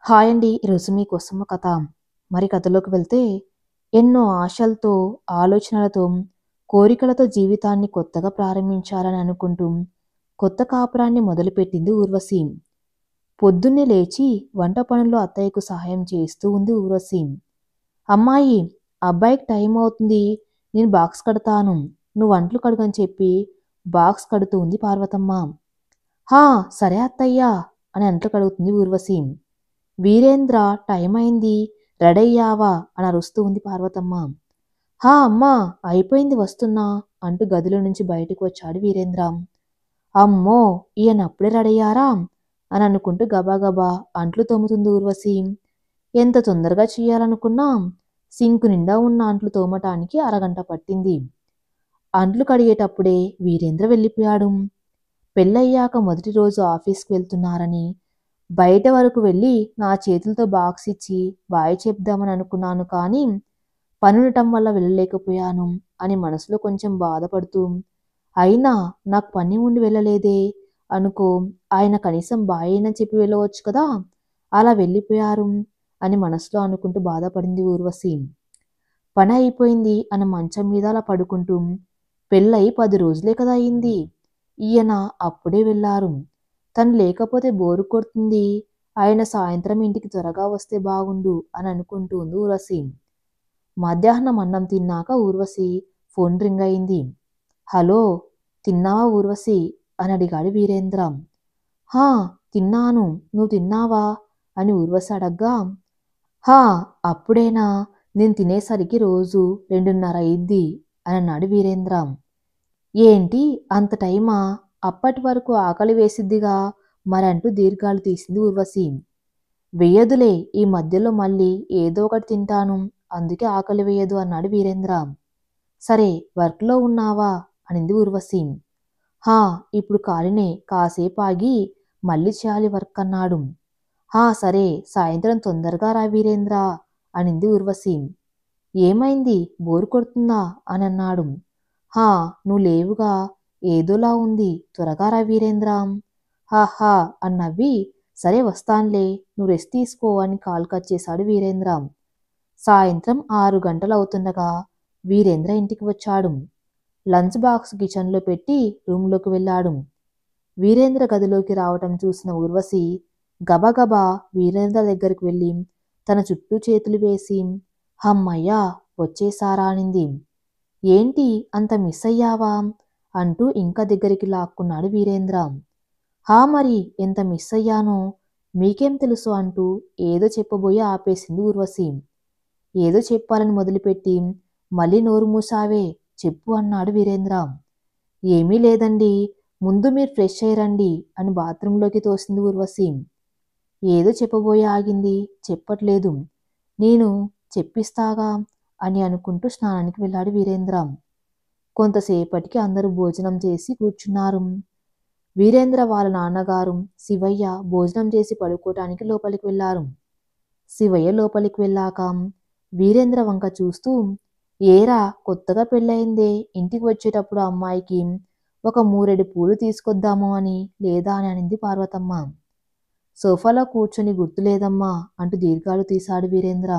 Hi అండి. ఈరోజు మీకోసం ఒక కథ. మరి కథలోకి వెళ్తే, ఎన్నో ఆశలతో, ఆలోచనలతో, కోరికలతో జీవితాన్ని కొత్తగా ప్రారంభించాలని అనుకుంటూ, కొత్త కాపురాన్ని మొదలుపెట్టింది ఊర్వశి. పొద్దున్నే లేచి వంట పనుల్లో అత్తయ్యకు సహాయం చేస్తూ ఉంది ఊర్వశి. అమ్మాయి, అబ్బాయికి టైం అవుతుంది. నేను బాక్స్ కడతాను. నువ్వు అంట్లు కడుగని చెప్పి బాక్స్ కడుతూ ఉంది పార్వతమ్మ. హా, సరే అత్తయ్యా అని అంట్లు కడుగుతుంది ఊర్వశి. వీరేంద్ర, టైం అయింది, రెడీ అయ్యావా అని అరుస్తూ ఉంది పార్వతమ్మ. హా అమ్మా, అయిపోయింది వస్తున్నా అంటూ గదిలో నుంచి బయటకు వచ్చాడు వీరేంద్ర. అమ్మో, ఈయన అప్పుడే రెడీ అయ్యారా అని అనుకుంటూ గబాగబా అంట్లు తోముతుంది ఊర్వశి. ఎంత తొందరగా చేయాలనుకున్నా సింకు నిండా ఉన్న అంట్లు తోమటానికి అరగంట పట్టింది. అంట్లు కడిగేటప్పుడే వీరేంద్ర వెళ్ళిపోయాడు. పెళ్ళయ్యాక మొదటి రోజు ఆఫీస్కి వెళ్తున్నారని బయట వరకు వెళ్ళి నా చేతులతో బాక్స్ ఇచ్చి బాయ్ చెప్దామని అనుకున్నాను, కానీ పనుండటం వల్ల వెళ్ళలేకపోయాను అని మనసులో కొంచెం బాధపడుతూ, అయినా నాకు పని ఉండి వెళ్ళలేదే అనుకో, ఆయన కనీసం బాయ్ అయినా చెప్పి వెళ్ళవచ్చు కదా, అలా వెళ్ళిపోయారు అని మనసులో అనుకుంటూ బాధపడింది ఊర్వశి. పని అయిపోయింది అని మంచం మీద అలా పడుకుంటూ, పెళ్ళై 10 రోజులే కదా అయింది, ఈయన అప్పుడే వెళ్ళారు, తను లేకపోతే బోరు కొడుతుంది, ఆయన సాయంత్రం ఇంటికి త్వరగా వస్తే బాగుండు అని అనుకుంటూ ఉంది ఊర్వశి. మధ్యాహ్నం అన్నం తిన్నాక ఊర్వశి ఫోన్ రింగ్ అయింది. హలో, తిన్నావా ఊర్వశి అని అడిగాడు వీరేంద్ర. హా, తిన్నాను, నువ్వు తిన్నావా అని ఊర్వశి అడగ్గా, హా, అప్పుడేనా, నేను తినేసరికి రోజు 2:30 అయింది అని అన్నాడు వీరేంద్ర. ఏంటి అంత టైమా, అప్పటి వరకు ఆకలి వేసిద్దిగా మరంటూ దీర్ఘాలు తీసింది ఊర్వశి. వెయ్యదులే, ఈ మధ్యలో మళ్ళీ ఏదో ఒకటి తింటాను, అందుకే ఆకలి వేయదు అన్నాడు వీరేంద్ర. సరే, వర్క్లో ఉన్నావా అనింది ఊర్వశి. హా, ఇప్పుడు ఖాళీనే, కాసేపు ఆగి మళ్ళీ చేయాలి వర్క్ అన్నాడు. హా సరే, సాయంత్రం తొందరగా రా వీరేంద్ర అనింది ఊర్వశి. ఏమైంది, బోరు కొడుతుందా అని అన్నాడు. హా, నువ్వు లేవుగా, ఏదోలా ఉంది, త్వరగా రా వీరేంద్ర. హాహా అని నవ్వి, సరే వస్తాన్లే, నువ్వు రెస్ట్ తీసుకో అని కాల్ కట్ చేశాడు వీరేంద్ర. సాయంత్రం 6 గంటలు అవుతుండగా వీరేంద్ర ఇంటికి వచ్చాడు. లంచ్ బాక్స్ కిచెన్లో పెట్టి రూమ్లోకి వెళ్ళాడు. వీరేంద్ర గదిలోకి రావటం చూసిన ఊర్వశి గబగబా వీరేంద్ర దగ్గరికి వెళ్ళి తన చుట్టూ చేతులు వేసి, హమ్మయ్యా, వచ్చేసారా అనింది. ఏంటి అంత మిస్ అయ్యావా అంటూ ఇంకా దగ్గరికి లాక్కున్నాడు వీరేంద్ర. హా మరి ఎంత మిస్ అయ్యానో మీకేం తెలుసు అంటూ ఏదో చెప్పబోయి ఆపేసింది ఊర్వశి. ఏదో చెప్పాలని మొదలుపెట్టి మళ్ళీ నోరు మూసావే, చెప్పు అన్నాడు వీరేంద్ర. ఏమీ లేదండి, ముందు మీరు ఫ్రెష్ అయ్యరండి అని బాత్రూంలోకి తోసింది ఊర్వశి. ఏదో చెప్పబోయి ఆగింది, చెప్పట్లేదు, నేను చెప్పిస్తాగా అని అనుకుంటూ స్నానానికి వెళ్ళాడు వీరేంద్ర. కొంతసేపటికి అందరూ భోజనం చేసి కూర్చున్నారు. వీరేంద్ర వాళ్ళ నాన్నగారు శివయ్య భోజనం చేసి పడుకోవటానికి లోపలికి వెళ్ళారు. శివయ్య లోపలికి వెళ్ళాక వీరేంద్ర వంక చూస్తూ, ఏరా, కొత్తగా పెళ్ళయిందే, ఇంటికి వచ్చేటప్పుడు అమ్మాయికి ఒక 3 పూలు తీసుకొద్దాము అని లేదా అని అనింది పార్వతమ్మ. సోఫాలో కూర్చొని గుర్తులేదమ్మా అంటూ దీర్ఘాలు తీశాడు వీరేంద్ర.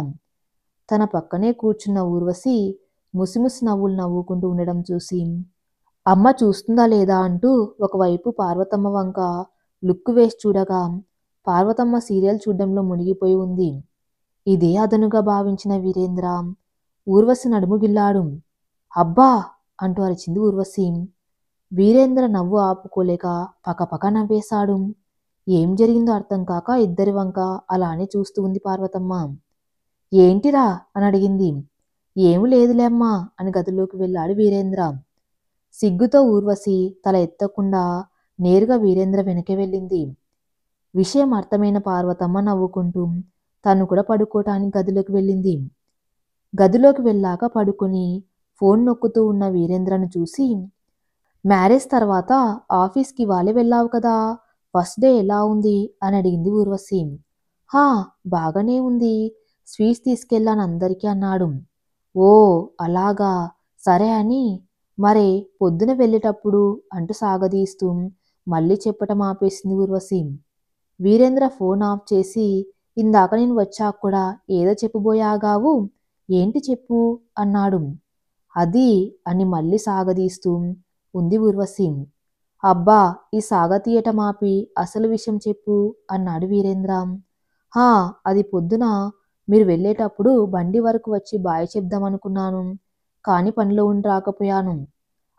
తన పక్కనే కూర్చున్న ఊర్వశి ముసిముసి నవ్వులు నవ్వుకుంటూ ఉండడం చూసి, అమ్మ చూస్తుందా లేదా అంటూ ఒకవైపు పార్వతమ్మ వంక లుక్కు వేసి చూడగా పార్వతమ్మ సీరియల్ చూడ్డంలో మునిగిపోయి ఉంది. ఇదే అదనుగా భావించిన వీరేంద్ర ఊర్వశి నడుము గిల్లాడు. అబ్బా అంటూ అరిచింది ఊర్వశి. వీరేంద్ర నవ్వు ఆపుకోలేక పకపక నవ్వేశాడు. ఏం జరిగిందో అర్థం కాక ఇద్దరి వంక అలానే చూస్తూ ఉంది పార్వతమ్మ. ఏంటిరా అని అడిగింది. ఏమి లేదులేమ్మా అని గదిలోకి వెళ్ళాడు వీరేంద్ర. సిగ్గుతో ఊర్వశి తల ఎత్తకుండా నేరుగా వీరేంద్ర వెనకే వెళ్ళింది. విషయం అర్థమైన పార్వతమ్మ నవ్వుకుంటూ తను కూడా పడుకోవటానికి గదిలోకి వెళ్ళింది. గదిలోకి వెళ్ళాక పడుకొని ఫోన్ నొక్కుతూ ఉన్న వీరేంద్రను చూసి, మ్యారేజ్ తర్వాత ఆఫీస్కి వాళ్ళే వెళ్ళావు కదా, ఫస్ట్ డే ఎలా ఉంది అని అడిగింది ఊర్వశి. హా, బాగానే ఉంది, స్వీట్స్ తీసుకెళ్ళాను అందరికీ అన్నాడు. ఓ అలాగా, సరే అని మరే పొద్దున వెళ్ళేటప్పుడు అంటూ సాగదీస్తూ మళ్ళీ చెప్పటం ఆపేసింది ఊర్వశి. వీరేంద్ర ఫోన్ ఆఫ్ చేసి ఇందాక నేను వచ్చాక కూడా ఏదో చెప్పబోయాగావు. ఏంటి చెప్పు అన్నాడు. అది అని మళ్ళీ సాగదీస్తూ ఉంది ఊర్వశి. అబ్బా, ఈ సాగతీయటం ఆపి అసలు విషయం చెప్పు అన్నాడు వీరేంద్ర. హా, అది పొద్దున మీరు వెళ్ళేటప్పుడు బండి వరకు వచ్చి బాయ్ చెప్దామనుకున్నాను. కాని పనిలో ఉండి రాకపోయాను.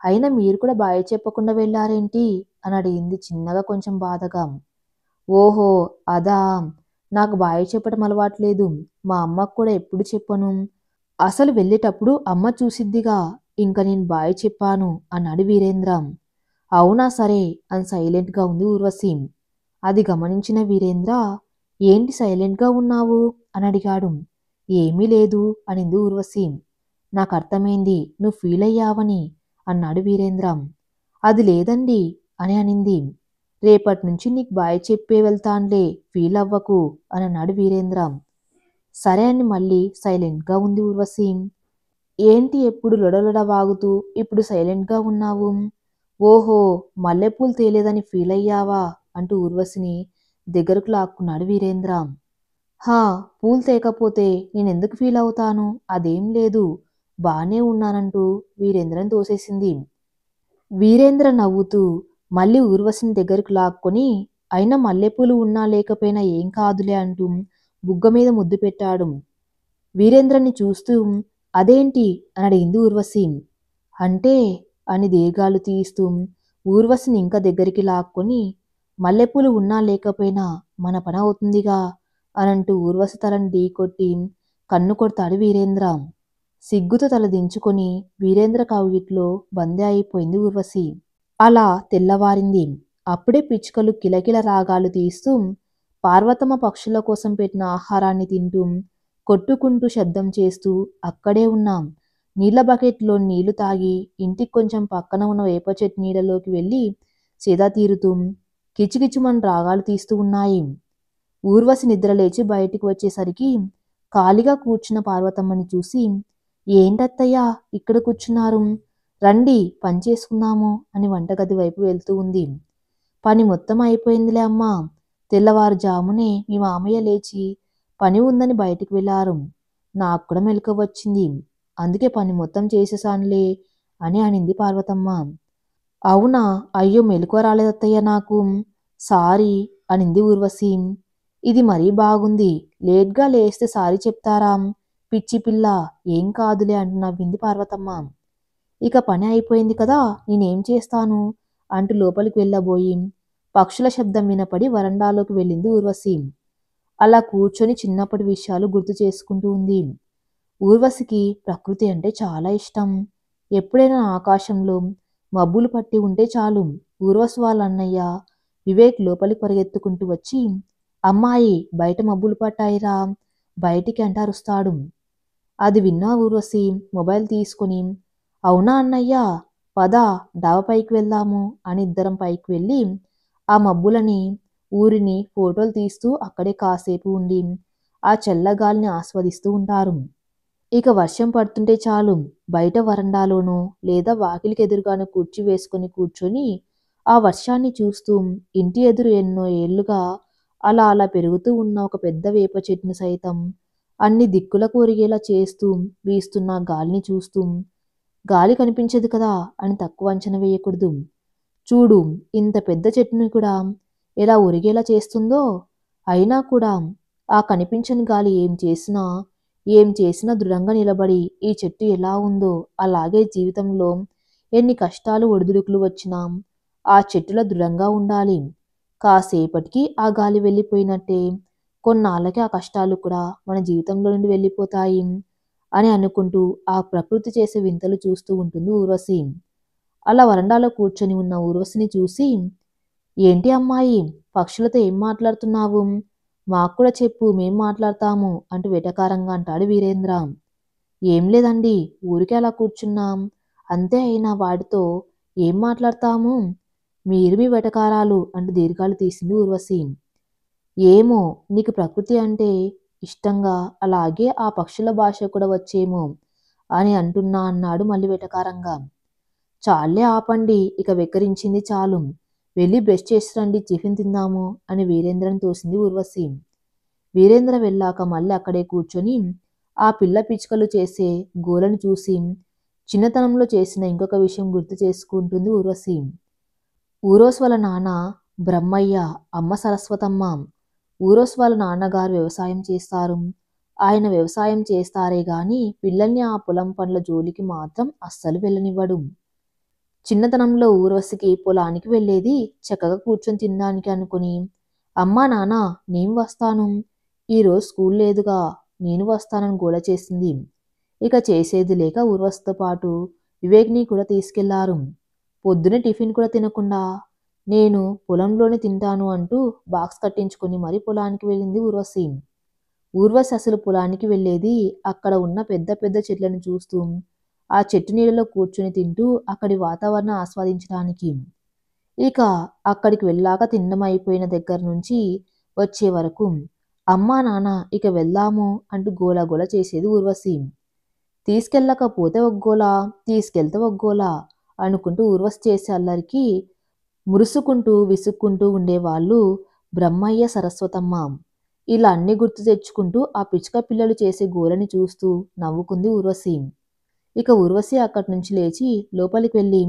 అయినా మీరు కూడా బాయ్ చెప్పకుండా వెళ్ళారేంటి అని అడిగింది చిన్నగా, కొంచెం బాధగా. ఓహో, అదా! నాకు బాయ్ చెప్పడం అలవాట్లేదు. మా అమ్మకు కూడా ఎప్పుడు చెప్పను. అసలు వెళ్ళేటప్పుడు అమ్మ చూసిద్దిగా. ఇంక నేను బాయ్ చెప్పాను అన్నాడు వీరేంద్ర. అవునా, సరే అని సైలెంట్గా ఉంది ఊర్వశి. అది గమనించిన వీరేంద్ర, ఏంటి సైలెంట్గా ఉన్నావు అని అడిగాడు. ఏమీ లేదు అనింది ఊర్వశి. నాకు అర్థమైంది, నువ్వు ఫీల్ అయ్యావని అన్నాడు వీరేంద్ర. అది లేదండి అని అనింది. రేపటి నుంచి నీకు బాయ్ చెప్పే వెళ్తాన్లే, ఫీల్ అవ్వకు అని అన్నాడు వీరేంద్ర. సరే అని మళ్ళీ సైలెంట్గా ఉంది ఊర్వశి. ఏంటి ఎప్పుడు లొడలొడ వాగుతూ ఇప్పుడు సైలెంట్గా ఉన్నావు? ఓహో, మల్లెపూలు తేలేదని ఫీల్ అయ్యావా అంటూ ఊర్వశిని దగ్గరకు లాక్కున్నాడు వీరేంద్ర. హా, పూలు తేకపోతే నేనెందుకు ఫీల్ అవుతాను? అదేం లేదు, బానే ఉన్నానంటూ వీరేంద్రని తోసేసింది. వీరేంద్ర నవ్వుతూ మళ్ళీ ఊర్వశిని దగ్గరకు లాక్కొని, అయినా మల్లెపూలు ఉన్నా లేకపోయినా ఏం కాదులే అంటూ బుగ్గ మీద ముద్దు పెట్టాడు. వీరేంద్రని చూస్తూ అదేంటి అని అడిగింది ఊర్వశి. అంటే అని దీర్ఘాలు తీస్తూ ఊర్వశిని ఇంకా దగ్గరికి లాక్కొని, మల్లెపూలు ఉన్నా లేకపోయినా మన పని అవుతుందిగా అనంటూ ఊర్వశి తలని ఢీకొట్టి కన్ను కొడతాడు వీరేంద్ర. సిగ్గుతో తల దించుకొని వీరేంద్ర కౌగిట్లో బందీ అయిపోయింది ఊర్వశి. అలా తెల్లవారింది. అప్పుడే పిచ్చుకలు కిలకిల రాగాలు తీస్తూ పార్వతమ్మ పక్షుల కోసం పెట్టిన ఆహారాన్ని తింటూ కొట్టుకుంటూ శబ్దం చేస్తూ అక్కడే ఉన్నాం. నీళ్ల బకెట్లో నీళ్లు తాగి ఇంటికి కొంచెం పక్కన ఉన్న వేప చెట్టు నీడలోకి వెళ్ళి సేద తీరుతూ కిచుకిచుమని రాగాలు తీస్తూ ఉన్నాయి. ఊర్వశి నిద్రలేచి బయటికి వచ్చేసరికి ఖాళీగా కూర్చున్న పార్వతమ్మని చూసి, ఏంటత్తయ్యా ఇక్కడ కూర్చున్నారు? రండి పనిచేసుకుందాము అని వంటగది వైపు వెళ్తూ ఉంది. పని మొత్తం అయిపోయిందిలే అమ్మా. తెల్లవారుజామునే మీ మామయ్య లేచి పని ఉందని బయటికి వెళ్ళారు. నాకు కూడా మెలకువ వచ్చింది. అందుకే పని మొత్తం చేసేసానులే అని అనింది పార్వతమ్మ. అవునా, అయ్యో మెలకువ రాలేదత్తయ్య నాకు. సారీ అనింది ఊర్వశి. ఇది మరీ బాగుంది, లేట్గా లేస్తే సారీ చెప్తారా? పిచ్చి పిల్ల, ఏం కాదులే అంటూ నవ్వింది పార్వతమ్మ. ఇక పని అయిపోయింది కదా, నేనేం చేస్తాను అంటూ లోపలికి వెళ్ళబోయి పక్షుల శబ్దం వినపడి వరండాలోకి వెళ్ళింది ఊర్వశి. అలా కూర్చొని చిన్నప్పటి విషయాలు గుర్తు చేసుకుంటూ ఉంది. ఊర్వశికి ప్రకృతి అంటే చాలా ఇష్టం. ఎప్పుడైనా ఆకాశంలో మబ్బులు పట్టి ఉంటే చాలు, ఊర్వశి వాళ్ళ అన్నయ్య వివేక్ లోపలికి పరిగెత్తుకుంటూ వచ్చి, అమ్మాయి బయట మబ్బులు పట్టాయిరా, బయటికి అంట అరుస్తాడు. అది విన్నా ఊర్వశి మొబైల్ తీసుకుని, అవునా అన్నయ్య, పద డాబా పైకి వెళ్దాము అని ఇద్దరం పైకి వెళ్ళి ఆ మబ్బులని ఊరిని ఫోటోలు తీస్తూ అక్కడే కాసేపు ఉండి ఆ చల్లగాలిని ఆస్వాదిస్తూ ఉంటారు. ఇక వర్షం పడుతుంటే చాలు, బయట వరండాలోనో లేదా వాకిలికి ఎదురుగానో కుర్చీ వేసుకొని కూర్చొని ఆ వర్షాన్ని చూస్తూ ఇంటి ఎదురు ఎన్నో ఏళ్లుగా అలా అలా పెరుగుతూ ఉన్న ఒక పెద్ద వేప చెట్టును సైతం అన్ని దిక్కులకు ఒరిగేలా చేస్తూ వీస్తున్న గాలిని చూస్తూ, గాలి కనిపించదు కదా అని తక్కువ అంచనా వేయకూడదు. చూడు, ఇంత పెద్ద చెట్టుని కూడా ఎలా ఒరిగేలా చేస్తుందో. అయినా కూడా ఆ కనిపించని గాలి ఏం చేసినా దృఢంగా నిలబడి ఈ చెట్టు ఎలా ఉందో అలాగే జీవితంలో ఎన్ని కష్టాలు ఒడిదుడుకులు వచ్చినా ఆ చెట్టులో దృఢంగా ఉండాలి. కాసేపటికి ఆ గాలి వెళ్ళిపోయినట్టే కొన్నాళ్ళకి ఆ కష్టాలు కూడా మన జీవితంలో నుండి వెళ్ళిపోతాయి అని అనుకుంటూ ఆ ప్రకృతి చేసే వింతలు చూస్తూ ఉంటుంది ఊర్వశి. అలా వరండాలో కూర్చొని ఉన్న ఊర్వశిని చూసి, ఏంటి అమ్మాయి, పక్షులతో ఏం మాట్లాడుతున్నావు? మాకు కూడా చెప్పు, మేం మాట్లాడతాము అంటూ వెటకారంగా అంటాడు వీరేంద్ర. ఏం లేదండి, ఊరికే అలా కూర్చున్నాం అంతే, అయినా వాటితో ఏం మాట్లాడతాము? మీరు మీ వెటకారాలు అంటూ దీర్ఘాలు తీసింది ఊర్వశి. ఏమో, నీకు ప్రకృతి అంటే ఇష్టంగా అలాగే ఆ పక్షుల భాష కూడా వచ్చేమో అని అంటున్నా అన్నాడు మళ్ళీ వెటకారంగా. చాలే ఆపండి, ఇక వెక్కిరించింది చాలు. వెళ్ళి బ్రష్ చేసి రండి, టిఫిన్ తిందాము అని వీరేంద్రని తోసింది ఊర్వశి. వీరేంద్ర వెళ్ళాక మళ్ళీ అక్కడే కూర్చొని ఆ పిల్ల పిచ్చుకలు చేసే గోలను చూసి చిన్నతనంలో చేసిన ఇంకొక విషయం గుర్తు చేసుకుంటుంది ఊర్వశి. ఊరోస్ వాళ్ళ నాన్న బ్రహ్మయ్య, అమ్మ సరస్వతమ్మ. ఊరోస్ వాళ్ళ నాన్నగారు వ్యవసాయం చేస్తారు. ఆయన వ్యవసాయం చేస్తారే గాని పిల్లల్ని ఆ పొలం పనుల జోలికి మాత్రం అస్సలు వెళ్ళనివ్వడు. చిన్నతనంలో ఊర్వశికి పొలానికి వెళ్ళేది చక్కగా కూర్చొని తినడానికి అనుకుని, అమ్మా నాన్న నేను వస్తాను, ఈరోజు స్కూల్ లేదుగా, నేను వస్తానని గోల చేసింది. ఇక చేసేది లేక ఊర్వశితో పాటు వివేక్ని కూడా తీసుకెళ్లారు. పొద్దున టిఫిన్ కూడా తినకుండా నేను పొలంలోనే తింటాను అంటూ బాక్స్ కట్టించుకొని మరీ పొలానికి వెళ్ళింది ఊర్వశి. ఊర్వశి అసలు పొలానికి వెళ్ళేది అక్కడ ఉన్న పెద్ద పెద్ద చెట్లను చూస్తూ, ఆ చెట్టు నీడలో కూర్చుని తింటూ అక్కడి వాతావరణం ఆస్వాదించడానికి. ఇక అక్కడికి వెళ్ళాక తినడం అయిపోయిన దగ్గర నుంచి వచ్చే వరకు అమ్మా నాన్న ఇక వెళ్దాము అంటూ గోల చేసేది ఊర్వశి. తీసుకెళ్ళకపోతే ఒగ్గోలా, తీసుకెళ్తే ఒగ్గోలా అనుకుంటూ ఊర్వశి చేసే అల్లరికి మురుసుకుంటూ విసుక్కుంటూ ఉండేవాళ్ళు బ్రహ్మయ్య, సరస్వతమ్మ. ఇలా అన్ని గుర్తు తెచ్చుకుంటూ ఆ పిచ్చుక పిల్లలు చేసే గోలని చూస్తూ నవ్వుకుంది ఊర్వశి. ఇక ఊర్వశి అక్కడి నుంచి లేచి లోపలికి వెళ్ళి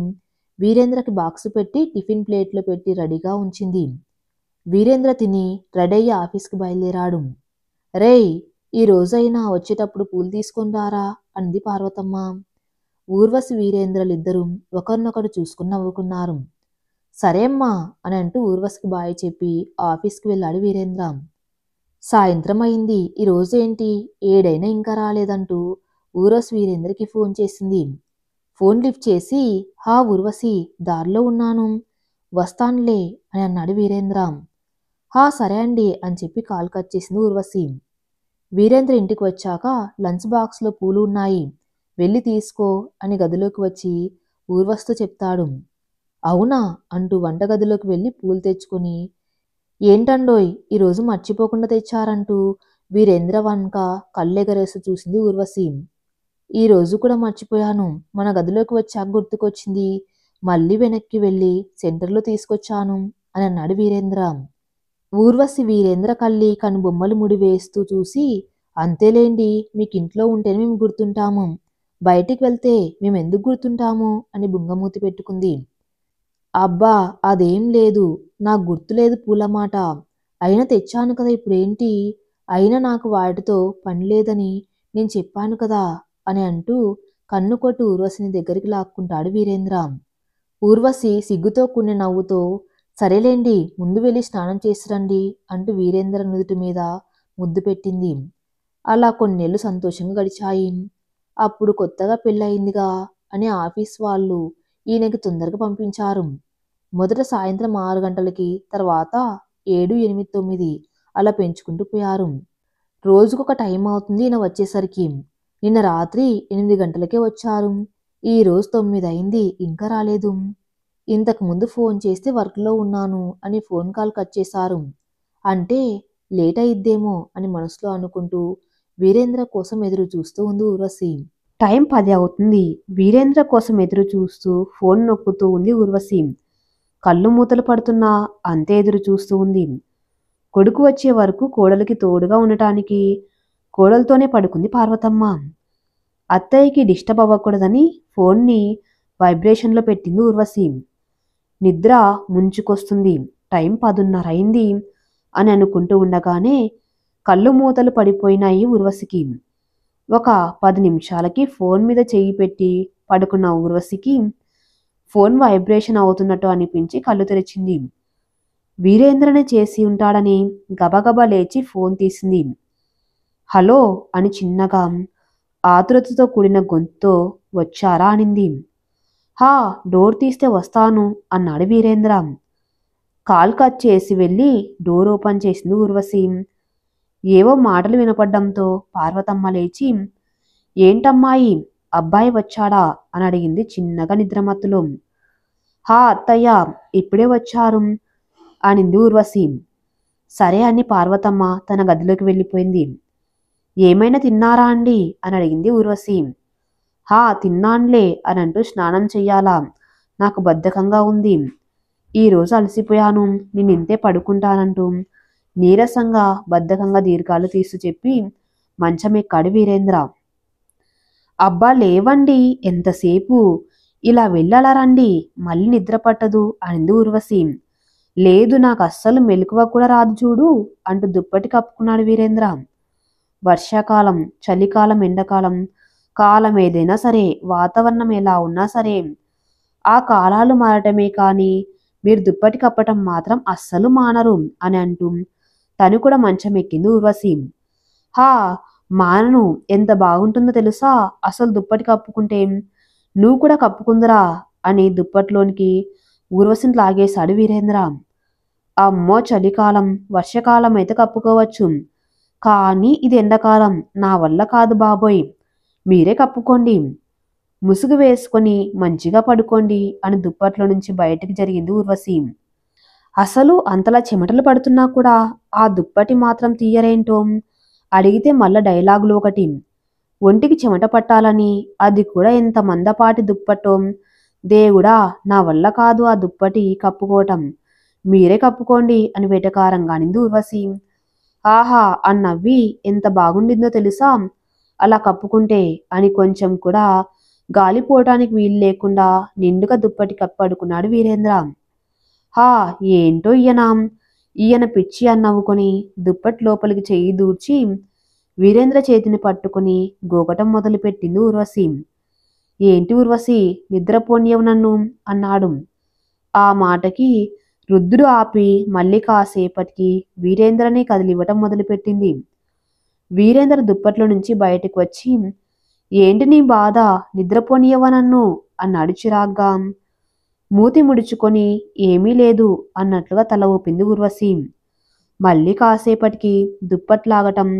వీరేంద్రకి బాక్సు పెట్టి టిఫిన్ ప్లేట్లో పెట్టి రెడీగా ఉంచింది. వీరేంద్ర తిని రెడీ అయ్యి ఆఫీస్కి బయలుదేరాడు. రేయ్, ఈ రోజైనా వచ్చేటప్పుడు పూలు తీసుకొని రారా అంది పార్వతమ్మ. ఊర్వశి వీరేంద్రలిద్దరూ ఒకరినొకరు చూసుకుని నవ్వుకున్నారు. సరే అమ్మా అని అంటూ ఊర్వశికి బాయ్ చెప్పి ఆఫీస్కి వెళ్ళాడు వీరేంద్ర. సాయంత్రం అయింది. ఈ రోజేంటి 7 అయినా ఇంకా రాలేదంటూ ఊర్వశి వీరేంద్రకి ఫోన్ చేసింది. ఫోన్ లిఫ్ట్ చేసి, హా ఊర్వశి, దారిలో ఉన్నాను, వస్తానులే అని అన్నాడు వీరేంద్ర. హా సరే అండి అని చెప్పి కాల్ కట్ చేసింది ఊర్వశి. వీరేంద్ర ఇంటికి వచ్చాక లంచ్ బాక్స్లో పూలు ఉన్నాయి, వెళ్ళి తీసుకో అని గదిలోకి వచ్చి ఊర్వశితో చెప్తాడు. అవునా అంటూ వంటగదిలోకి వెళ్ళి పూలు తెచ్చుకొని, ఏంటండోయ్ ఈరోజు మర్చిపోకుండా తెచ్చారంటూ వీరేంద్ర వంక కళ్ళెగరేస్తూ చూసింది ఊర్వశి. ఈ రోజు కూడా మర్చిపోయాను, మన గదిలోకి వచ్చాక గుర్తుకొచ్చింది, మళ్ళీ వెనక్కి వెళ్ళి సెంటర్లో తీసుకొచ్చాను అని అన్నాడు వీరేంద్ర. ఊర్వశి వీరేంద్ర కళ్ళి కనుబొమ్మలు ముడివేస్తూ చూసి, అంతేలేండి, మీకు ఇంట్లో ఉంటేనే మేము గుర్తుంటాము, బయటికి వెళ్తే మేమెందుకు గుర్తుంటాము అని బుంగమూతి పెట్టుకుంది. అబ్బా అదేం లేదు, నాకు గుర్తులేదు పూలమాట, అయినా తెచ్చాను కదా ఇప్పుడేంటి, అయినా నాకు వాటితో పని లేదని నేను చెప్పాను కదా అని అంటూ కన్ను కొట్టి ఊర్వశిని దగ్గరికి లాక్కుంటాడు వీరేంద్ర. ఊర్వశి సిగ్గుతో కూడిన నవ్వుతో, సరేలేండి ముందు వెళ్ళి స్నానం చేసిరండి అంటూ వీరేంద్ర నుదుటి మీద ముద్దు పెట్టింది. అలా కొన్నేళ్లు సంతోషంగా గడిచాయి. అప్పుడు కొత్తగా పెళ్ళయిందిగా అని ఆఫీస్ వాళ్ళు ఈయనకి తొందరగా పంపించారు. మొదట సాయంత్రం 6 గంటలకి, తర్వాత 7, 8, 9 అలా పెంచుకుంటూ పోయారు. రోజుకొక టైం అవుతుంది ఈయన వచ్చేసరికి. నిన్న రాత్రి 8 గంటలకే వచ్చారు. ఈ రోజు 9 అయింది, ఇంకా రాలేదు. ఇంతకుముందు ఫోన్ చేస్తే వర్క్లో ఉన్నాను అని ఫోన్ కాల్ కట్ చేశారు. అంటే లేట్ అయిద్దేమో అని మనసులో అనుకుంటూ వీరేంద్ర కోసం ఎదురు చూస్తూ ఉంది ఊర్వశి. టైం 10 అవుతుంది. వీరేంద్ర కోసం ఎదురు చూస్తూ ఫోన్ నొక్కుతూ ఉంది ఊర్వశి. కళ్ళు మూతలు పడుతున్నా అంతే ఎదురు చూస్తూ ఉంది. కొడుకు వచ్చే వరకు కోడలికి తోడుగా ఉండటానికి కోడలతోనే పడుకుంది పార్వతమ్మ. అత్తయ్యకి డిస్టర్బ్ అవ్వకూడదని ఫోన్ని వైబ్రేషన్లో పెట్టింది ఊర్వశి. నిద్ర ముంచుకొస్తుంది. టైం 10:30 అయింది అని అనుకుంటూ ఉండగానే కళ్ళు మూతలు పడిపోయినాయి ఊర్వశికి. ఒక 10 నిమిషాలకి ఫోన్ మీద చెయ్యి పెట్టి పడుకున్న ఊర్వశికి ఫోన్ వైబ్రేషన్ అవుతున్నట్టు అనిపించి కళ్ళు తెరిచింది. వీరేంద్రనే చేసి ఉంటాడని గబగబా లేచి ఫోన్ తీసింది. హలో అని చిన్నగా ఆతురతతో కూడిన గొంతుతో వచ్చారా అనింది. హా, డోర్ తీస్తే వస్తాను అన్నాడు వీరేంద్ర. కాల్ కట్ చేసి వెళ్ళి డోర్ ఓపెన్ చేసింది ఊర్వశి. ఏవో మాటలు వినపడ్డంతో పార్వతమ్మ లేచి, ఏంటమ్మాయి, అబ్బాయి వచ్చాడా అని అడిగింది చిన్నగా నిద్రమత్తులో. హా అత్తయ్య, ఇప్పుడే వచ్చారు అనింది ఊర్వశి. సరే అని పార్వతమ్మ తన గదిలోకి వెళ్ళిపోయింది. ఏమైనా తిన్నారా అండి అని అడిగింది ఊర్వశి. హా తిన్నాన్లే అని అంటూ స్నానం చెయ్యాలా, నాకు బద్ధకంగా ఉంది, ఈరోజు అలసిపోయాను, నేను ఇంతే పడుకుంటానంటూ నీరసంగా బద్ధకంగా దీర్ఘాలు తీస్తూ చెప్పి మంచం ఎక్కాడు వీరేంద్ర. అబ్బా లేవండి, ఎంతసేపు, ఇలా వెళ్ళాలా రండి, మళ్ళీ నిద్ర పట్టదు అనింది ఊర్వశి. లేదు, నాకు అస్సలు మెలకువ కూడా రాదు చూడు అంటూ దుప్పటి కప్పుకున్నాడు వీరేంద్ర. వర్షాకాలం, చలికాలం, ఎండాకాలం, కాలం ఏదైనా సరే, వాతావరణం ఎలా ఉన్నా సరే, ఆ కాలాలు మారటమే కానీ మీరు దుప్పటి కప్పటం మాత్రం అస్సలు మానరు అని అంటూ తను కూడా మంచం ఎక్కింది ఊర్వశి. హా, మానను, ఎంత బాగుంటుందో తెలుసా అసలు దుప్పటి కప్పుకుంటే, నువ్వు కూడా కప్పుకుందరా అని దుప్పట్లోనికి ఊర్వశిని లాగేశాడు వీరేంద్ర. అమ్మో, చలికాలం, వర్షకాలం అయితే కప్పుకోవచ్చు, కానీ ఇది ఎండాకాలం, నా వల్ల కాదు బాబోయ్, మీరే కప్పుకోండి, ముసుగు వేసుకొని మంచిగా పడుకోండి అని దుప్పట్లో నుంచి బయటికి జరిగింది ఊర్వశి. అసలు అంతలా చెమటలు పడుతున్నా కూడా ఆ దుప్పటి మాత్రం తీయరేంటో, అడిగితే మళ్ళా డైలాగులు ఒకటి. ఒంటికి చెమట పట్టాలని, అది కూడా ఎంత మందపాటి దుప్పటో, దేవుడా, నా వల్ల కాదు ఆ దుప్పటి కప్పుకోవటం, మీరే కప్పుకోండి అని వెటకారంగా అనింది ఊర్వశి. ఆహా అని నవ్వి, ఎంత బాగుండిందో తెలుసా అలా కప్పుకుంటే అని కొంచెం కూడా గాలిపోవటానికి వీలు లేకుండా నిండుగా దుప్పటి కప్పడుకున్నాడు వీరేంద్ర. హా, ఏంటో ఈయన పిచ్చి అని నవ్వుకొని దుప్పటి లోపలికి చెయ్యి దూర్చి వీరేంద్ర చేతిని పట్టుకుని గోకటం మొదలుపెట్టింది ఊర్వశి. ఏంటి ఊర్వశి, నిద్రపోనియవు నన్ను అన్నాడు. ఆ మాటకి రుద్రుడు ఆపి మళ్ళీ కాసేపటికి వీరేంద్రనే కదిలివ్వటం మొదలుపెట్టింది. వీరేంద్ర దుప్పట్లో నుంచి బయటకు వచ్చి, ఏంటి నీ బాధ, నిద్రపోనియవా నన్ను అన్నాడు చిరాగ్గా. మూతి ముడుచుకొని ఏమీ లేదు అన్నట్లుగా తల ఊపింది ఊర్వశి. మళ్ళీ కాసేపటికి దుప్పట్లాగటం,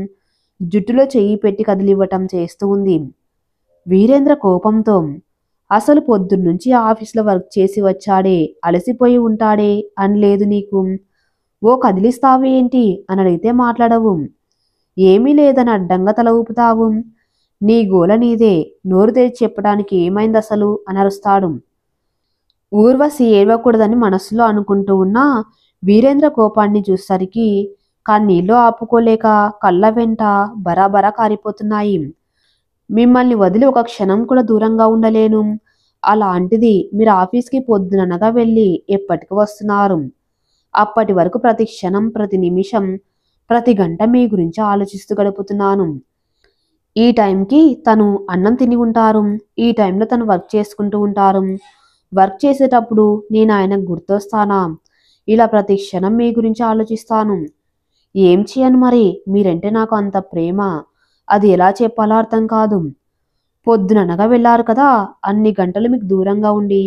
జుట్టులో చెయ్యి పెట్టి కదిలివ్వటం చేస్తూ ఉంది. వీరేంద్ర కోపంతో, అసలు పొద్దున్నుంచి ఆఫీసులో వర్క్ చేసి వచ్చాడే, అలసిపోయి ఉంటాడే అని లేదు నీకు, ఓ కదిలిస్తావు ఏంటి అని అడిగితే మాట్లాడవు, ఏమీ లేదని అడ్డంగా తల ఊపుతావు, నీ గోల నీదే, నోరు తెరిచి చెప్పడానికి ఏమైంది అసలు అని అరుస్తాడు. ఊర్వశి ఏడవకూడదని మనస్సులో అనుకుంటూ ఉన్నా వీరేంద్ర కోపాన్ని చూసరికి కన్నీళ్లు ఆపుకోలేక కళ్ళ వెంట బరాబరా కారిపోతున్నాయి. మిమ్మల్ని వదిలి ఒక క్షణం కూడా దూరంగా ఉండలేను, అలాంటిది మీరు ఆఫీస్కి పొద్దుననగా వెళ్ళి ఎప్పటికి వస్తున్నారు, అప్పటి వరకు ప్రతి క్షణం, ప్రతి నిమిషం, ప్రతి గంట మీ గురించి ఆలోచిస్తూ గడుపుతున్నాను. ఈ టైంకి తను అన్నం తిని ఉంటారు, ఈ టైంలో తను వర్క్ చేసుకుంటూ ఉంటారు, వర్క్ చేసేటప్పుడు నేను ఆయనకు గుర్తొస్తానా, ఇలా ప్రతి క్షణం మీ గురించి ఆలోచిస్తాను. ఏం చేయను మరి, మీరంటే నాకు అంత ప్రేమ, అది ఎలా చెప్పాలో అర్థం కాదు. పొద్దుననగా వెళ్ళారు కదా, అన్ని గంటలు మీకు దూరంగా ఉండి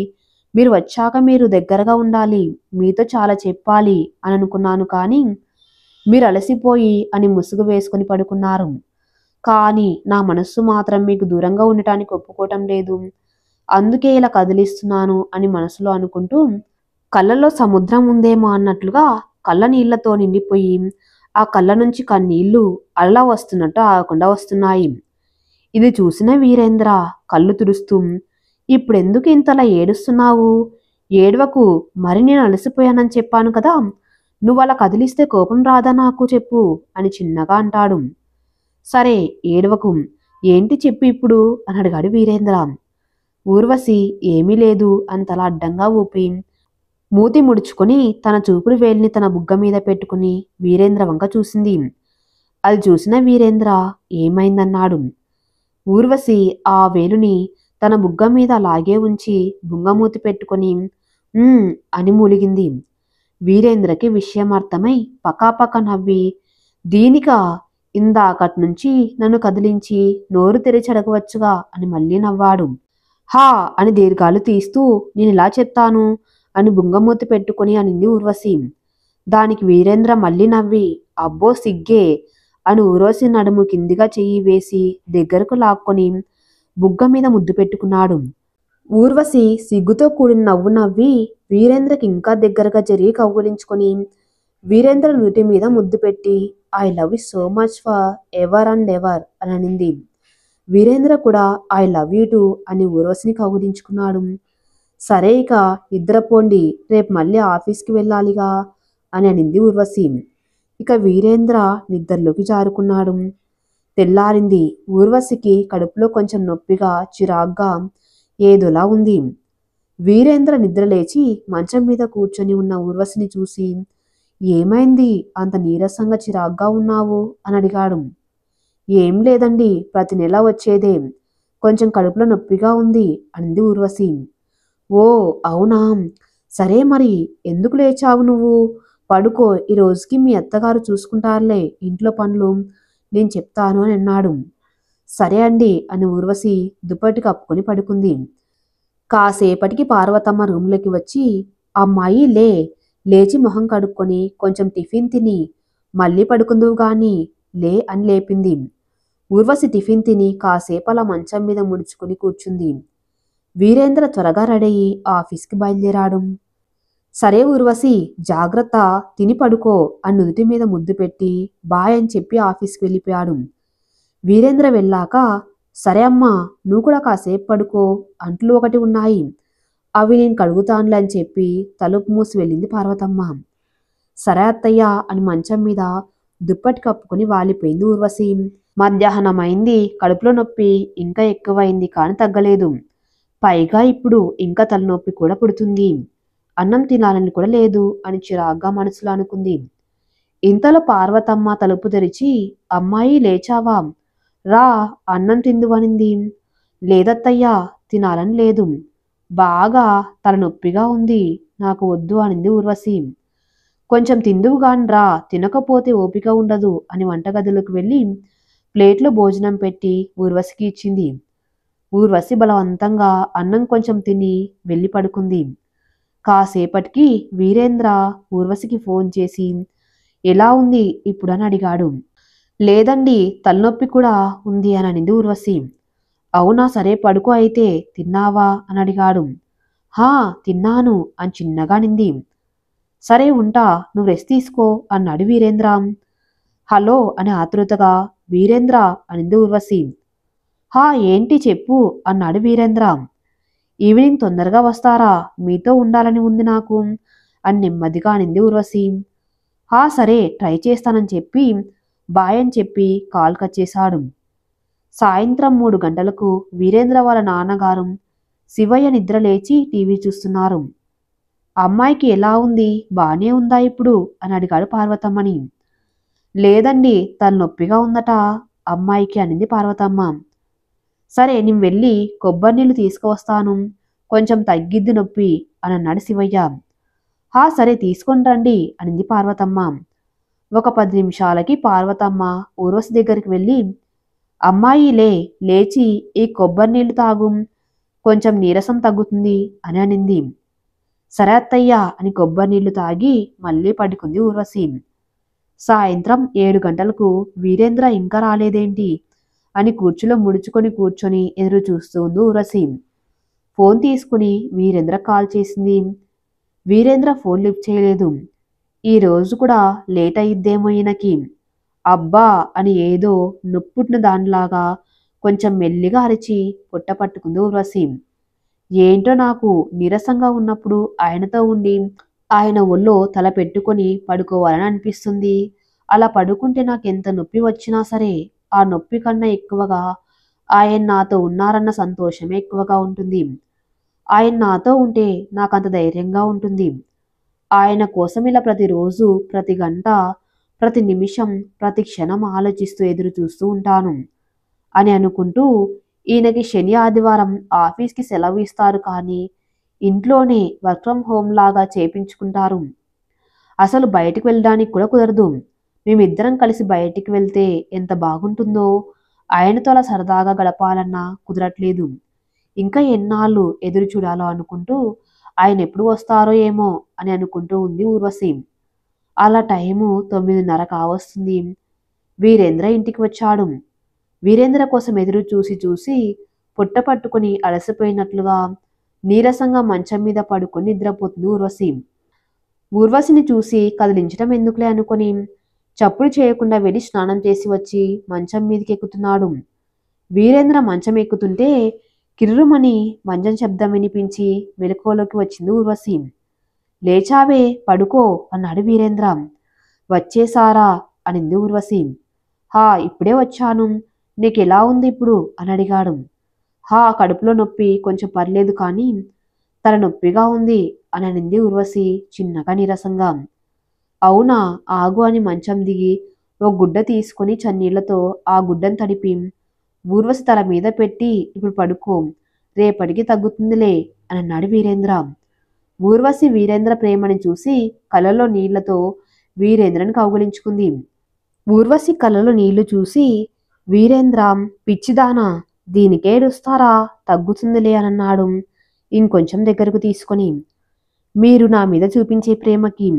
మీరు వచ్చాక మీరు దగ్గరగా ఉండాలి, మీతో చాలా చెప్పాలి అని అనుకున్నాను, కానీ మీరు అలసిపోయి అని ముసుగు వేసుకొని పడుకున్నారు. కానీ నా మనస్సు మాత్రం మీకు దూరంగా ఉండటానికి ఒప్పుకోవటం లేదు, అందుకే ఇలా కదిలిస్తున్నాను అని మనసులో అనుకుంటూ కళ్ళల్లో సముద్రం ఉందేమో అన్నట్లుగా కళ్ళ నీళ్లతో నిండిపోయి ఆ కళ్ళ నుంచి కన్నీళ్లు అలా వస్తున్నట్టు ఆగకుండా వస్తున్నాయి. ఇది చూసిన వీరేంద్ర కళ్ళు తుడుస్తూ, ఇప్పుడెందుకు ఇంతలా ఏడుస్తున్నావు, ఏడవకు, మరి నేను అలసిపోయానని చెప్పాను కదా, నువ్వు అలా కదిలిస్తే కోపం రాదా నాకు చెప్పు అని చిన్నగా అంటాడు. సరే ఏడవకు, ఏంటి చెప్పు ఇప్పుడు అని అడిగాడు వీరేంద్ర. ఊర్వశి ఏమీ లేదు అని తల అడ్డంగా ఊపి మూతి ముడుచుకొని తన చూపుడు వేలిని తన బుగ్గ మీద పెట్టుకుని వీరేంద్ర వంక చూసింది. అది చూసిన వీరేంద్ర ఏమైందన్నాడు. ఊర్వశి ఆ వేలుని తన బుగ్గ మీద అలాగే ఉంచి బుంగమూతి పెట్టుకొని అని మూలిగింది. వీరేంద్రకి విషయం అర్థమై పకాపక నవ్వి, దీనికా ఇందాకటి నుంచి నన్ను కదిలించి నోరు తెరిచి అడగవచ్చుగా అని మళ్ళీ నవ్వాడు. హా అని దీర్ఘాలు తీస్తూ, నేను ఇలా చెప్తాను అని బుంగమూతి పెట్టుకుని అనింది ఊర్వశి. దానికి వీరేంద్ర మళ్ళీ నవ్వి, అబ్బో సిగ్గే అని ఊర్వశి నడుము కిందిగా చెయ్యి వేసి దగ్గరకు లాక్కొని బుగ్గ మీద ముద్దు పెట్టుకున్నాడు. ఊర్వశి సిగ్గుతో కూడిన నవ్వు నవ్వి వీరేంద్రకి ఇంకా దగ్గరగా జరిగి కౌగులించుకొని వీరేంద్ర నుటి మీద ముద్దు పెట్టి, I love you so much for ever and ever అని అనింది. వీరేంద్ర కూడా ఐ లవ్ యూ టు అని ఊర్వశిని కౌగులించుకున్నాడు. సరే ఇక నిద్రపోండి, రేపు మళ్ళీ ఆఫీస్కి వెళ్ళాలిగా అని అనింది ఊర్వశి. ఇక వీరేంద్ర నిద్రలోకి జారుకున్నాడు. తెల్లారింది. ఊర్వశికి కడుపులో కొంచెం నొప్పిగా, చిరాగ్గా ఏదోలా ఉంది. వీరేంద్ర నిద్రలేచి మంచం మీద కూర్చొని ఉన్న ఊర్వశిని చూసి, ఏమైంది అంత నీరసంగా చిరాగ్గా ఉన్నావు అని అడిగాడు. ఏం లేదండి, ప్రతి నెల వచ్చేదే, కొంచెం కడుపులో నొప్పిగా ఉంది అంది ఊర్వశి. ఓ అవునా, సరే మరి ఎందుకు లేచావు నువ్వు? పడుకో, ఈ రోజుకి మీ అత్తగారు చూసుకుంటారులే ఇంట్లో పనులు, నేను చెప్తాను అని అన్నాడు. సరే అండి అని ఊర్వశి దుప్పటి కప్పుకొని పడుకుంది. కాసేపటికి పార్వతమ్మ రూంలోకి వచ్చి, అమ్మాయి లేచి మొహం కడుక్కొని కొంచెం టిఫిన్ తిని మళ్ళీ పడుకుందువు గాని లే అని లేపింది. ఊర్వశి టిఫిన్ తిని కాసేపు అలా మంచం మీద ముడుచుకుని కూర్చుంది. వీరేంద్ర త్వరగా రెడయి ఆఫీస్కి బయలుదేరాడు. సరే ఊర్వశి, జాగ్రత్త, తిని పడుకో అని నుదుటి మీద ముద్దు పెట్టి బాయ్ అని చెప్పి ఆఫీస్కి వెళ్ళిపోయాడు. వీరేంద్ర వెళ్ళాక, సరే అమ్మా, నువ్వు కూడా కాసేపు పడుకో, అంట్లు ఒకటి ఉన్నాయి, అవి నేను కడుగుతానులే అని చెప్పి తలుపు మూసి వెళ్ళింది పార్వతమ్మ. సరే అత్తయ్య అని మంచం మీద దుప్పటి కప్పుకొని వాలిపోయింది ఊర్వశి. మధ్యాహ్నం అయింది. కడుపులో నొప్పి ఇంకా ఎక్కువైంది కానీ తగ్గలేదు. పైగా ఇప్పుడు ఇంకా తలనొప్పి కూడా పుడుతుంది. అన్నం తినాలని కూడా లేదు అని చిరాగ్గా మనసులో అనుకుంది. ఇంతలో పార్వతమ్మ తలుపు తెరిచి, అమ్మాయి లేచావా, రా అన్నం తిందువనింది. లేదత్తయ్యా, తినాలని లేదు, బాగా తలనొప్పిగా ఉంది, నాకు వద్దు అనింది ఊర్వశి. కొంచెం తిందువుగాని రా, తినకపోతే ఓపిక ఉండదు అని వంటగదిలోకి వెళ్ళి ప్లేట్లో భోజనం పెట్టి ఊర్వశికి ఇచ్చింది. ఊర్వశి బలవంతంగా అన్నం కొంచెం తిని వెళ్ళి పడుకుంది. కాసేపటికి వీరేంద్ర ఊర్వశికి ఫోన్ చేసి, ఎలా ఉంది ఇప్పుడు అని అడిగాడు. లేదండి, తలనొప్పి కూడా ఉంది అని అనింది ఊర్వశి. అవునా, సరే పడుకో అయితే, తిన్నావా అని అడిగాడు. హా తిన్నాను అని చిన్నగా నింది. సరే ఉంటా, నువ్వు రెస్ట్ తీసుకో అన్నాడు వీరేంద్ర. హలో అని ఆతృతగా వీరేంద్ర అనింది ఊర్వశి. హా ఏంటి చెప్పు అన్నాడు వీరేంద్ర. ఈవినింగ్ తొందరగా వస్తారా, మీతో ఉండాలని ఉంది నాకు అని నెమ్మదిగా అనింది ఊర్వశి. హా సరే ట్రై చేస్తానని చెప్పి బాయ్ అని చెప్పి కాల్ కట్ చేశాడు. సాయంత్రం 3 గంటలకు వీరేంద్ర వాళ్ళ నాన్నగారు శివయ్య నిద్ర లేచి టీవీ చూస్తున్నారు. అమ్మాయికి ఎలా ఉంది, బానే ఉందా ఇప్పుడు అని అడిగాడు పార్వతమ్మని. లేదండి, తలనొప్పిగా ఉందట అమ్మాయికి అనింది పార్వతమ్మ. సరే నేను వెళ్ళి కొబ్బరి నీళ్ళు తీసుకువస్తాను, కొంచెం తగ్గిద్ది నొప్పి అని అన్నాడు శివయ్య. హా సరే తీసుకొని రండి అనింది పార్వతమ్మ. ఒక 10 నిమిషాలకి పార్వతమ్మ ఊర్వశి దగ్గరికి వెళ్ళి, అమ్మాయి లేచి ఈ కొబ్బరి నీళ్లు తాగు, కొంచెం నీరసం తగ్గుతుంది అని అనింది. సరే అత్తయ్య అని కొబ్బరి నీళ్లు తాగి మళ్ళీ పడుకుంది ఊర్వశి. సాయంత్రం 7 గంటలకు వీరేంద్ర ఇంకా రాలేదేంటి అని కుర్చీలో ముడుచుకొని కూర్చొని ఎదురు చూస్తూ ఉంది ఊర్వశి. ఫోన్ తీసుకుని వీరేంద్ర కాల్ చేసింది. వీరేంద్ర ఫోన్ లిఫ్ట్ చేయలేదు. ఈ రోజు కూడా లేట్ అయ్యిద్దేమో ఈయనకి. అబ్బా అని ఏదో నొప్పుట్టిన దానిలాగా కొంచెం మెల్లిగా అరిచి పొట్ట పట్టుకుంది ఊర్వశి. ఏంటో నాకు నీరసంగా ఉన్నప్పుడు ఆయనతో ఉండి ఆయన ఒళ్ళో తల పెట్టుకొని పడుకోవాలని అనిపిస్తుంది. అలా పడుకుంటే నాకు ఎంత నొప్పి వచ్చినా సరే ఆ నొప్పి కన్నా ఎక్కువగా ఆయన నాతో ఉన్నారన్న సంతోషమే ఎక్కువగా ఉంటుంది. ఆయన నాతో ఉంటే నాకంత ధైర్యంగా ఉంటుంది. ఆయన కోసం ఇలా ప్రతిరోజు, ప్రతి గంట, ప్రతి నిమిషం, ప్రతి క్షణం ఆలోచిస్తూ ఎదురు చూస్తూ ఉంటాను అని అనుకుంటూ, ఈయనకి శని ఆదివారం ఆఫీస్కి సెలవు ఇస్తారు కానీ ఇంట్లోనే వర్క్ ఫ్రమ్ హోమ్ లాగా చేపించుకుంటారు. అసలు బయటికి వెళ్ళడానికి కూడా కుదరదు. మేమిద్దరం కలిసి బయటికి వెళ్తే ఎంత బాగుంటుందో, ఆయనతో అలా సరదాగా గడపాలన్నా కుదరట్లేదు. ఇంకా ఎన్నాళ్ళు ఎదురు చూడాలో అనుకుంటూ ఆయన ఎప్పుడు వస్తారో ఏమో అని అనుకుంటూ ఉంది ఊర్వశి. అలా టైము 9:30 కావస్తుంది. వీరేంద్ర ఇంటికి వచ్చాడు. వీరేంద్ర కోసం ఎదురు చూసి చూసి పొట్ట పట్టుకుని అలసిపోయినట్లుగా నీరసంగా మంచం మీద పడుకొని నిద్రపోతుంది ఊర్వశి. ఊర్వశిని చూసి కదిలించడం ఎందుకులే అనుకొని చప్పుడు చేయకుండా వెళ్ళి స్నానం చేసి వచ్చి మంచం మీదకి ఎక్కుతున్నాడు. వీరేంద్ర మంచం ఎక్కుతుంటే కిర్రుమని మంచం శబ్దం వినిపించి మెలకువలోకి వచ్చింది ఊర్వశి. లేచావే, పడుకో అన్నాడు వీరేంద్ర. వచ్చేసారా అనింది ఊర్వశి. హా ఇప్పుడే వచ్చాను. నీకెలా ఉంది ఇప్పుడు అని అడిగాడు. హా కడుపులో నొప్పి కొంచెం పర్లేదు కానీ తల నొప్పిగా ఉంది అని అనింది ఊర్వశి చిన్నగా నీరసంగా. అవునా ఆగు అని మంచం దిగి ఓ గుడ్డ తీసుకుని చన్నీళ్లతో ఆ గుడ్డను తడిపి ఊర్వశి తల మీద పెట్టి ఇప్పుడు పడుకో, రేపటికి తగ్గుతుందిలే అని అన్నాడు వీరేంద్ర. ఊర్వశి వీరేంద్ర ప్రేమని చూసి కళ్ళలో నీళ్లతో వీరేంద్రని కౌగిలించుకుంది. ఊర్వశి కళ్ళలో నీళ్లు చూసి వీరేంద్ర పిచ్చిదానా దీనికేడుస్తారా, తగ్గుతుందిలే అనన్నాడు ఇంకొంచెం దగ్గరకు తీసుకొని. మీరు నా మీద చూపించే ప్రేమకి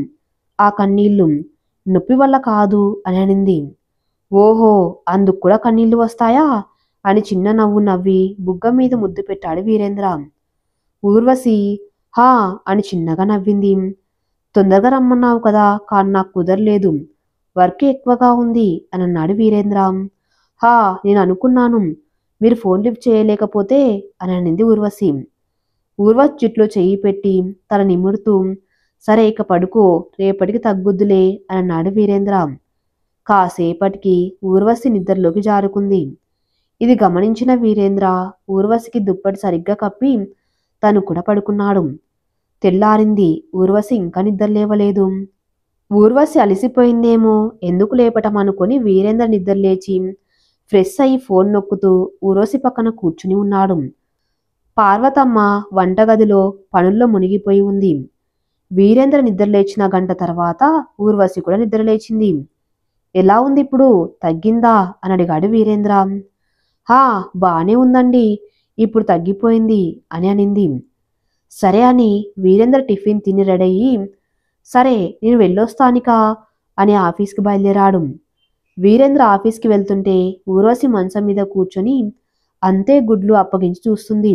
ఆ కన్నీళ్లు నొప్పి వల్ల కాదు అని అనింది. ఓహో అందుకు కూడా కన్నీళ్లు వస్తాయా అని చిన్న నవ్వు నవ్వి బుగ్గ మీద ముద్దు పెట్టాడు వీరేంద్ర. ఊర్వశి హా అని చిన్నగా నవ్వింది. తొందరగా రమ్మన్నావు కదా కానీ నాకు కుదరలేదు, వర్క్ ఎక్కువగా ఉంది అని అన్నాడు వీరేంద్ర. హా నేను అనుకున్నాను మీరు ఫోన్ లిఫ్ట్ చేయలేకపోతే అని అనింది ఊర్వశి. ఊర్వశి జుట్లో చెయ్యి పెట్టి తల నిమురుతూ సరే ఇక పడుకో, రేపటికి తగ్గుద్దులే అని అన్నాడు వీరేంద్ర. కాసేపటికి ఊర్వశి నిద్రలోకి జారుకుంది. ఇది గమనించిన వీరేంద్ర ఊర్వశికి దుప్పటి సరిగ్గా కప్పి తను కూడా పడుకున్నాడు. తెల్లారింది. ఊర్వశి ఇంకా నిద్రలేవలేదు. ఊర్వశి అలసిపోయిందేమో ఎందుకు లేపటం అనుకుని వీరేంద్ర నిద్రలేచి ఫ్రెష్ అయి ఫోన్ నొక్కుతూ ఊర్వశి పక్కన కూర్చుని ఉన్నాడు. పార్వతమ్మ వంటగదిలో పనుల్లో మునిగిపోయి ఉంది. వీరేంద్ర నిద్రలేచిన గంట తర్వాత ఊర్వశి కూడా నిద్రలేచింది. ఎలా ఉంది ఇప్పుడు, తగ్గిందా అని అడిగాడు వీరేంద్ర. హా బానే ఉందండి, ఇప్పుడు తగ్గిపోయింది అని అనింది. సరే అని వీరేంద్ర టిఫిన్ తిని రెడయ్యి సరే నేను వెళ్ళొస్తానికా అని ఆఫీస్కి బయలుదేరాడు. వీరేంద్ర ఆఫీస్కి వెళ్తుంటే ఊర్వశి మంచం మీద కూర్చొని అంతే గుడ్లు అప్పగించి చూస్తుంది.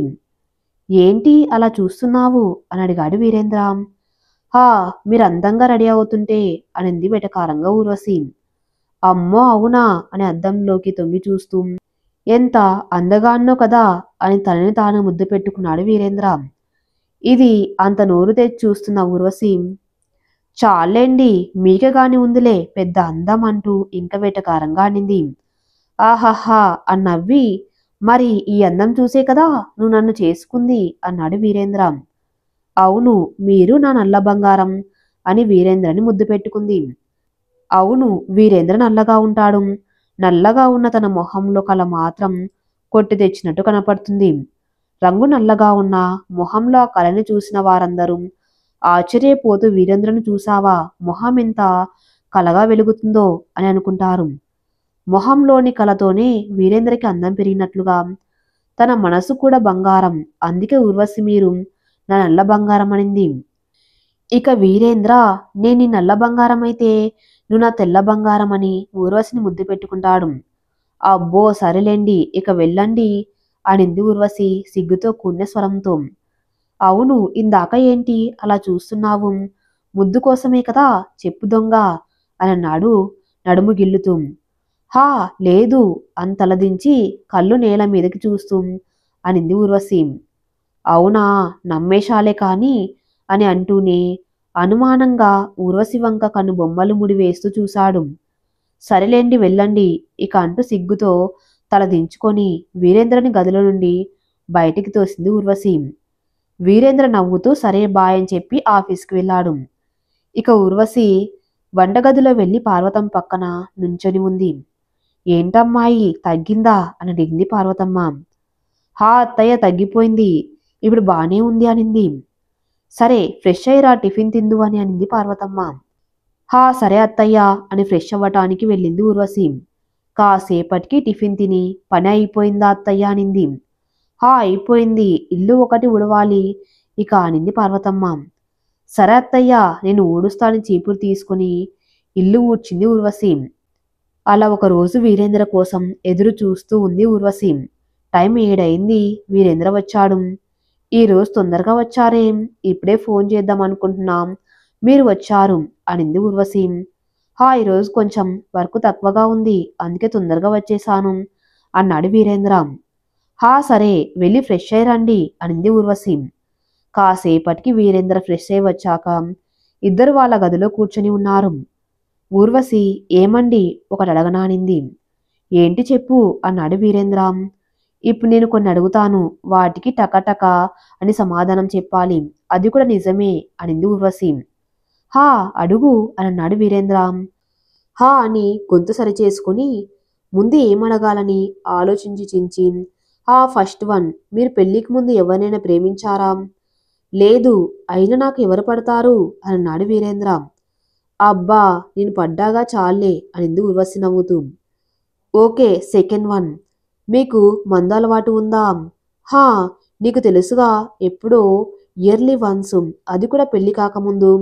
ఏంటి అలా చూస్తున్నావు అని అడిగాడు వీరేంద్ర. హా మీరు అందంగా రెడీ అవుతుంటే అనింది వెటకారంగా ఊర్వశి. అమ్మో అవునా అని అద్దంలోకి తొంగి చూస్తూ ఎంత అందగాన్నో కదా అని తనని తాను ముద్దు పెట్టుకున్నాడు వీరేంద్ర. ఇది అంత నోరు తెచ్చి చూస్తున్న ఊర్వశి చాలేండి మీకే గాని ఉందిలే పెద్ద అందం అంటూ ఇంక వెటకారంగా అనింది. ఆహాహా అన్నవ్వి మరి ఈ అందం చూసే కదా నువ్వు నన్ను చేసుకుంది అన్నాడు వీరేంద్ర. అవును మీరు నా నల్ల బంగారం అని వీరేంద్రని ముద్దు పెట్టుకుంది. అవును వీరేంద్ర నల్లగా ఉంటాడు. నల్లగా ఉన్న తన మొహంలో కళ మాత్రం కొట్టి తెచ్చినట్టు కనపడుతుంది. రంగు నల్లగా ఉన్న మొహంలో ఆ కళని చూసిన వారందరూ ఆశ్చర్యపోతూ వీరేంద్రను చూసావా మొహం ఎంత కలగా వెలుగుతుందో అని అనుకుంటారు. మొహంలోని కళతోనే వీరేంద్రకి అందం పెరిగినట్లుగా తన మనసు కూడా బంగారం, అందుకే ఊర్వశి మీరు నా నల్ల బంగారం అనింది. ఇక వీరేంద్ర నేను నీ నల్ల బంగారం అయితే నువ్వు నా తెల్ల బంగారం అని ఊర్వశిని ముద్దు పెట్టుకుంటాడు. అబ్బో సరేలేండి ఇక వెళ్ళండి అనింది ఊర్వశి సిగ్గుతో కూడిన స్వరంతో. అవును ఇందాక ఏంటి అలా చూస్తున్నావు, ముద్దు కోసమే కదా చెప్పు దొంగ అని అన్నాడు నడుము గిల్లుతూ. హా లేదు అంతలదించి కళ్ళు నేల మీదకి చూస్తూ అనింది ఊర్వశి. అవునా నమ్మేశాలే కాని అని అంటూనే అనుమానంగా ఊర్వశి వంక కన్ను బొమ్మలు ముడి వేస్తూ చూశాడు. సరేలేండి వెళ్ళండి ఇక అంటూ సిగ్గుతో తల దించుకొని వీరేంద్రని గదిలో నుండి బయటికి తోసింది ఊర్వశి. వీరేంద్ర నవ్వుతూ సరే బాయ్ అని చెప్పి ఆఫీస్కి వెళ్ళాడు. ఇక ఊర్వశి వంటగదిలో వెళ్ళి పార్వతమ్మ పక్కన నుంచొని ఉంది. ఏంటమ్మాయి తగ్గిందా అని అడిగింది పార్వతమ్మ. హా అత్తయ్య తగ్గిపోయింది, ఇప్పుడు బానే ఉంది అనింది. సరే ఫ్రెష్ అయ్యిరా టిఫిన్ తిందు అని అనింది పార్వతమ్మ. హా సరే అత్తయ్య అని ఫ్రెష్ అవ్వటానికి వెళ్ళింది ఊర్వశి. కాసేపటికి టిఫిన్ తిని పని అయిపోయిందా అత్తయ్య అనింది. హా అయిపోయింది, ఇల్లు ఒకటి ఉడవాలి ఇక అనింది పార్వతమ్మ. సరే అత్తయ్య నేను ఊడుస్తాను చీపురు తీసుకుని ఇల్లు ఊడ్చింది ఊర్వశి. అలా ఒక రోజు వీరేంద్ర కోసం ఎదురు చూస్తూ ఉంది ఊర్వశి. టైం 7 అయింది. వీరేంద్ర వచ్చాడు. ఈ రోజు తొందరగా వచ్చారేం, ఇప్పుడే ఫోన్ చేద్దాం అనుకుంటున్నాం, మీరు వచ్చారు అనింది ఊర్వశి. హా ఈరోజు కొంచెం వర్క్ తక్కువగా ఉంది అందుకే తొందరగా వచ్చేసాను అన్నాడు వీరేంద్ర. హా సరే వెళ్ళి ఫ్రెష్ అయ్యి రండి అనింది ఊర్వశి. కాసేపటికి వీరేంద్ర ఫ్రెష్ అయి వచ్చాక ఇద్దరు వాళ్ళ గదిలో కూర్చొని ఉన్నారు. ఊర్వశి ఏమండి ఒకటి అడగనానింది. ఏంటి చెప్పు అన్నాడు వీరేంద్ర. ఇప్పుడు నేను కొన్ని అడుగుతాను, వాటికి టకటక అని సమాధానం చెప్పాలి. అది కూడా నిజమే అనింది ఊర్వశి. హా అడుగు అని అన్నాడు వీరేంద్ర. హా అని గొంతు సరిచేసుకుని ముందు ఏమడగాలని ఆలోచించి చించి ఫస్ట్ వన్, మీరు పెళ్లికి ముందు ఎవరినైనా ప్రేమించారా? లేదు, అయినా నాకు ఎవరు పడతారు అని అన్నాడు వీరేంద్ర. అబ్బా నేను పడ్డాగా చాలే అనింది ఊర్వశి నవ్వుతూ. ఓకే సెకండ్ వన్, మీకు మందు అలవాటు ఉందా? హా నీకు తెలుసుగా, ఎప్పుడో ఇయర్లీ వన్స్, అది కూడా పెళ్లి కాకముందు.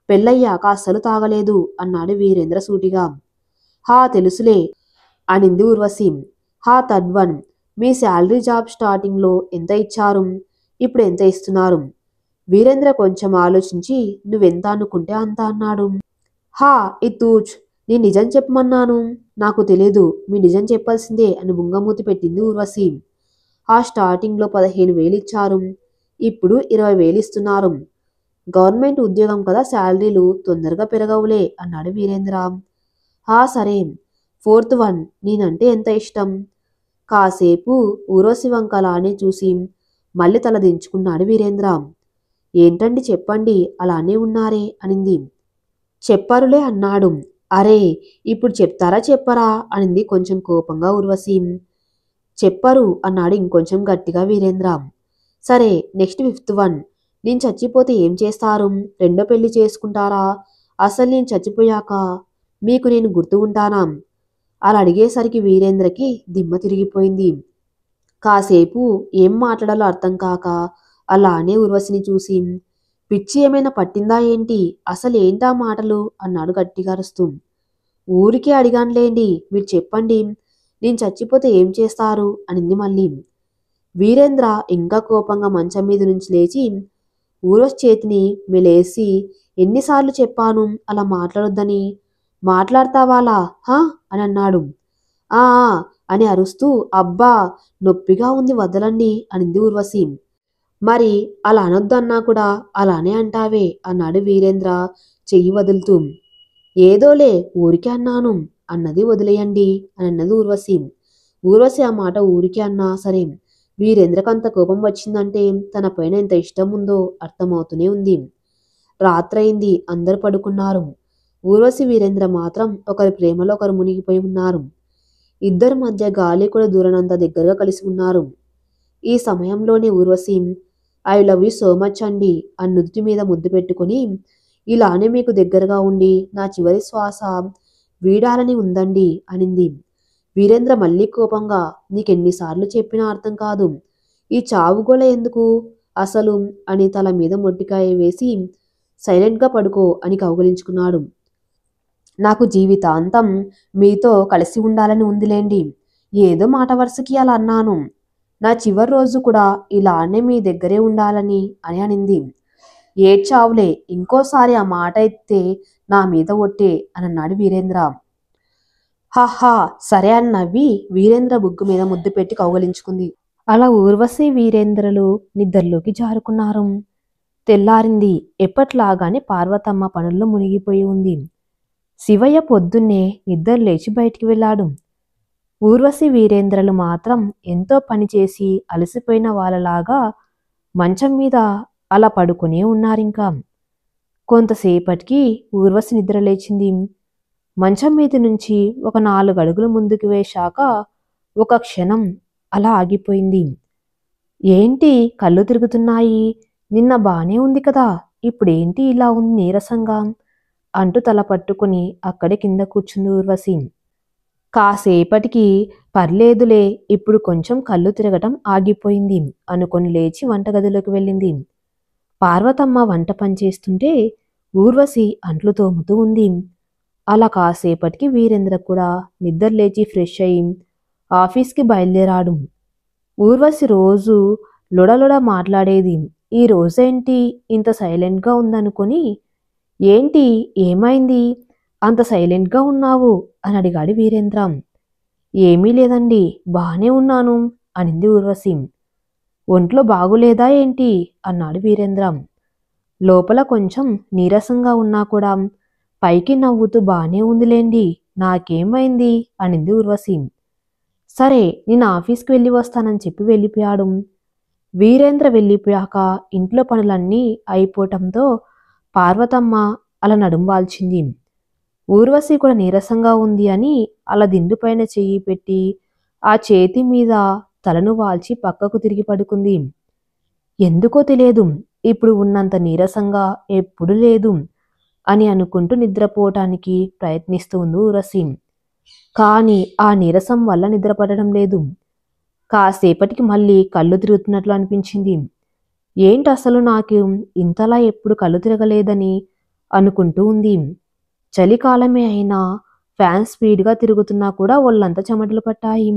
పెళ్ళయ్యాక అస్సలు తాగలేదు అన్నాడు వీరేంద్ర సూటిగా. హా తెలుసులే అనింది ఊర్వశి. థర్డ్ వన్, మీ శాలరీ జాబ్ స్టార్టింగ్లో ఎంత ఇచ్చారు, ఇప్పుడు ఎంత ఇస్తున్నారు? వీరేంద్ర కొంచెం ఆలోచించి నువ్వెంత అనుకుంటే అంత అన్నాడు. ఇతూచ్, నేను నిజం చెప్పమన్నాను. నాకు తెలీదు, మీ నిజం చెప్పాల్సిందే అని బుంగమూతి పెట్టింది ఊర్వశి. స్టార్టింగ్లో 15,000 ఇచ్చారు, ఇప్పుడు 20,000 ఇస్తున్నారు. గవర్నమెంట్ ఉద్యోగం కదా, శాలరీలు తొందరగా పెరగవులే అన్నాడు వీరేంద్ర. సరే. ఫోర్త్ వన్, నేనంటే ఎంత ఇష్టం? కాసేపు ఊర్వశి వంక అలానే చూసి మళ్ళీ తల దించుకున్నాడు వీరేంద్ర. ఏంటండి చెప్పండి, అలానే ఉన్నారే అనింది. చెప్పరులే అన్నాడు. అరే ఇప్పుడు చెప్తారా చెప్పరా అనింది కొంచెం కోపంగా ఊర్వశి. చెప్పరు అన్నాడు ఇంకొంచెం గట్టిగా వీరేంద్ర. సరే నెక్స్ట్ ఫిఫ్త్ వన్, నేను చచ్చిపోతే ఏం చేస్తారు? రెండో పెళ్లి చేసుకుంటారా? అసలు నేను చచ్చిపోయాక మీకు నేను గుర్తు ఉంటానా? అలా అడిగేసరికి వీరేంద్రకి దిమ్మ తిరిగిపోయింది. కాసేపు ఏం మాట్లాడాలో అర్థం కాక అలానే ఊర్వశిని చూసి, పిచ్చి ఏమైనా పట్టిందా ఏంటి, అసలు ఏంటా మాటలు అన్నాడు గట్టిగా అరుస్తూ. ఊరికే అడిగానులేండి, మీరు చెప్పండి, నేను చచ్చిపోతే ఏం చేస్తారు అనింది మళ్ళీ. వీరేంద్ర ఇంకా కోపంగా మంచం మీద నుంచి లేచి ఊర్వశి చేతిని మెలేసి, ఎన్నిసార్లు చెప్పాను అలా మాట్లాడొద్దని? మాట్లాడతావాలా అని అన్నాడు. ఆ అని అరుస్తూ, అబ్బా నొప్పిగా ఉంది వదలండి అనింది ఊర్వశి. మరి అలా అనొద్దన్నా కూడా అలానే అంటావే అన్నాడు వీరేంద్ర చెయ్యి వదులుతూ. ఏదోలే ఊరికే అన్నాను అన్నది. వదిలేయండి అని అన్నది ఊర్వశి. ఊర్వశి ఆ మాట ఊరికే అన్నా సరే వీరేంద్రకంత కోపం వచ్చిందంటే తన పైన ఎంత ఇష్టం ఉందో అర్థమవుతూనే ఉంది. రాత్రయింది, అందరు పడుకున్నారు. ఊర్వశి వీరేంద్ర మాత్రం ఒకరి ప్రేమలో ఒకరు మునిగిపోయి ఉన్నారు. ఇద్దరి మధ్య గాలి కూడా దూరనంత దగ్గరగా కలిసి ఉన్నారు. ఈ సమయంలోనే Urvashi I love you so much అండి అని నుదుటి మీద ముద్దు పెట్టుకుని, ఇలానే మీకు దగ్గరగా ఉండి నా చివరి శ్వాస వీడాలని ఉందండి అనింది. వీరేంద్ర మళ్ళీ కోపంగా, నీకెన్నిసార్లు చెప్పినా అర్థం కాదు, ఈ చావుగోల ఎందుకు అసలు అని తల మీద మొట్టికాయ వేసి సైలెంట్గా పడుకో అని కౌగిలించుకున్నాడు. నాకు జీవితాంతం మీతో కలిసి ఉండాలని ఉందిలేండి, ఏదో మాట వరుసకి అలా అన్నాను. నా చివరి రోజు కూడా ఇలానే మీ దగ్గరే ఉండాలని అని అనింది. ఏడ్చావులే, ఇంకోసారి ఆ మాట ఎత్తే నా మీద ఒట్టే అని అన్నాడు వీరేంద్ర. సరే అని నవ్వి వీరేంద్ర బుగ్గు మీద ముద్దు పెట్టి కౌగలించుకుంది. అలా ఊర్వశి వీరేంద్రలు నిద్రలోకి జారుకున్నారు. తెల్లారింది. ఎప్పట్లాగానే పార్వతమ్మ పనుల్లో మునిగిపోయి ఉంది. శివయ్య పొద్దున్నే నిద్ర లేచి బయటికి వెళ్ళాడు. ఊర్వశి వీరేంద్రలు మాత్రం ఎంతో పనిచేసి అలసిపోయిన వాళ్ళలాగా మంచం మీద అలా పడుకునే ఉన్నారింకా. కొంతసేపటికి ఊర్వశి నిద్ర లేచింది. మంచం మీద నుంచి ఒక 4 అడుగులు ముందుకు వేశాక ఒక క్షణం అలా ఆగిపోయింది. ఏంటి కళ్ళు తిరుగుతున్నాయి, నిన్న బానే ఉంది కదా, ఇప్పుడేంటి ఇలా ఉంది నీరసంగా అంటూ తల పట్టుకుని అక్కడే కింద కూర్చుంది ఊర్వశి. కాసేపటికి పర్లేదులే, ఇప్పుడు కొంచెం కళ్ళు తిరగటం ఆగిపోయింది అనుకొని లేచి వంటగదిలోకి వెళ్ళింది. పార్వతమ్మ వంట పనిచేస్తుంటే ఊర్వశి అంట్లు తోముతూ ఉంది. అలా కాసేపటికి వీరేంద్ర కూడా నిద్ర లేచి ఫ్రెష్ అయి ఆఫీస్కి బయలుదేరాడు. ఊర్వశి రోజు లొడలొడ మాట్లాడేది. ఈ రోజేంటి ఇంత సైలెంట్గా ఉందనుకొని, ఏంటి ఏమైంది అంత సైలెంట్గా ఉన్నావు అని అడిగాడు వీరేంద్ర. ఏమీ లేదండి, బానే ఉన్నాను అనింది ఊర్వశి. ఒంట్లో బాగులేదా ఏంటి అన్నాడు వీరేంద్ర. లోపల కొంచెం నీరసంగా ఉన్నా కూడా పైకి నవ్వుతూ బానే ఉందిలేండి, నాకేమైంది అనింది ఊర్వశి. సరే, నేను ఆఫీస్కి వెళ్ళి వస్తానని చెప్పి వెళ్ళిపోయాడు. వీరేంద్ర వెళ్ళిపోయాక ఇంట్లో పనులన్నీ అయిపోవటంతో పార్వతమ్మ అలా నడుం వాల్చింది. ఊర్వశి కూడా నీరసంగా ఉంది అని అలా దిండుపైన చెయ్యి పెట్టి ఆ చేతి మీద తలను వాల్చి పక్కకు తిరిగి పడుకుంది. ఎందుకో తెలియదు, ఇప్పుడు ఉన్నంత నీరసంగా ఎప్పుడు లేదు అని అనుకుంటూ నిద్రపోవటానికి ప్రయత్నిస్తూ ఉంది ఊర్వశి. కానీ ఆ నీరసం వల్ల నిద్రపడడం లేదు. కాసేపటికి మళ్ళీ కళ్ళు తిరుగుతున్నట్లు అనిపించింది. ఏంటి అసలు నాకు ఇంతలా ఎప్పుడు కళ్ళు తిరగలేదని అనుకుంటూ ఉంది. చలికాలమే అయినా ఫ్యాన్ స్పీడ్గా తిరుగుతున్నా కూడా ఒళ్ళంతా చెమటలు పట్టాయి.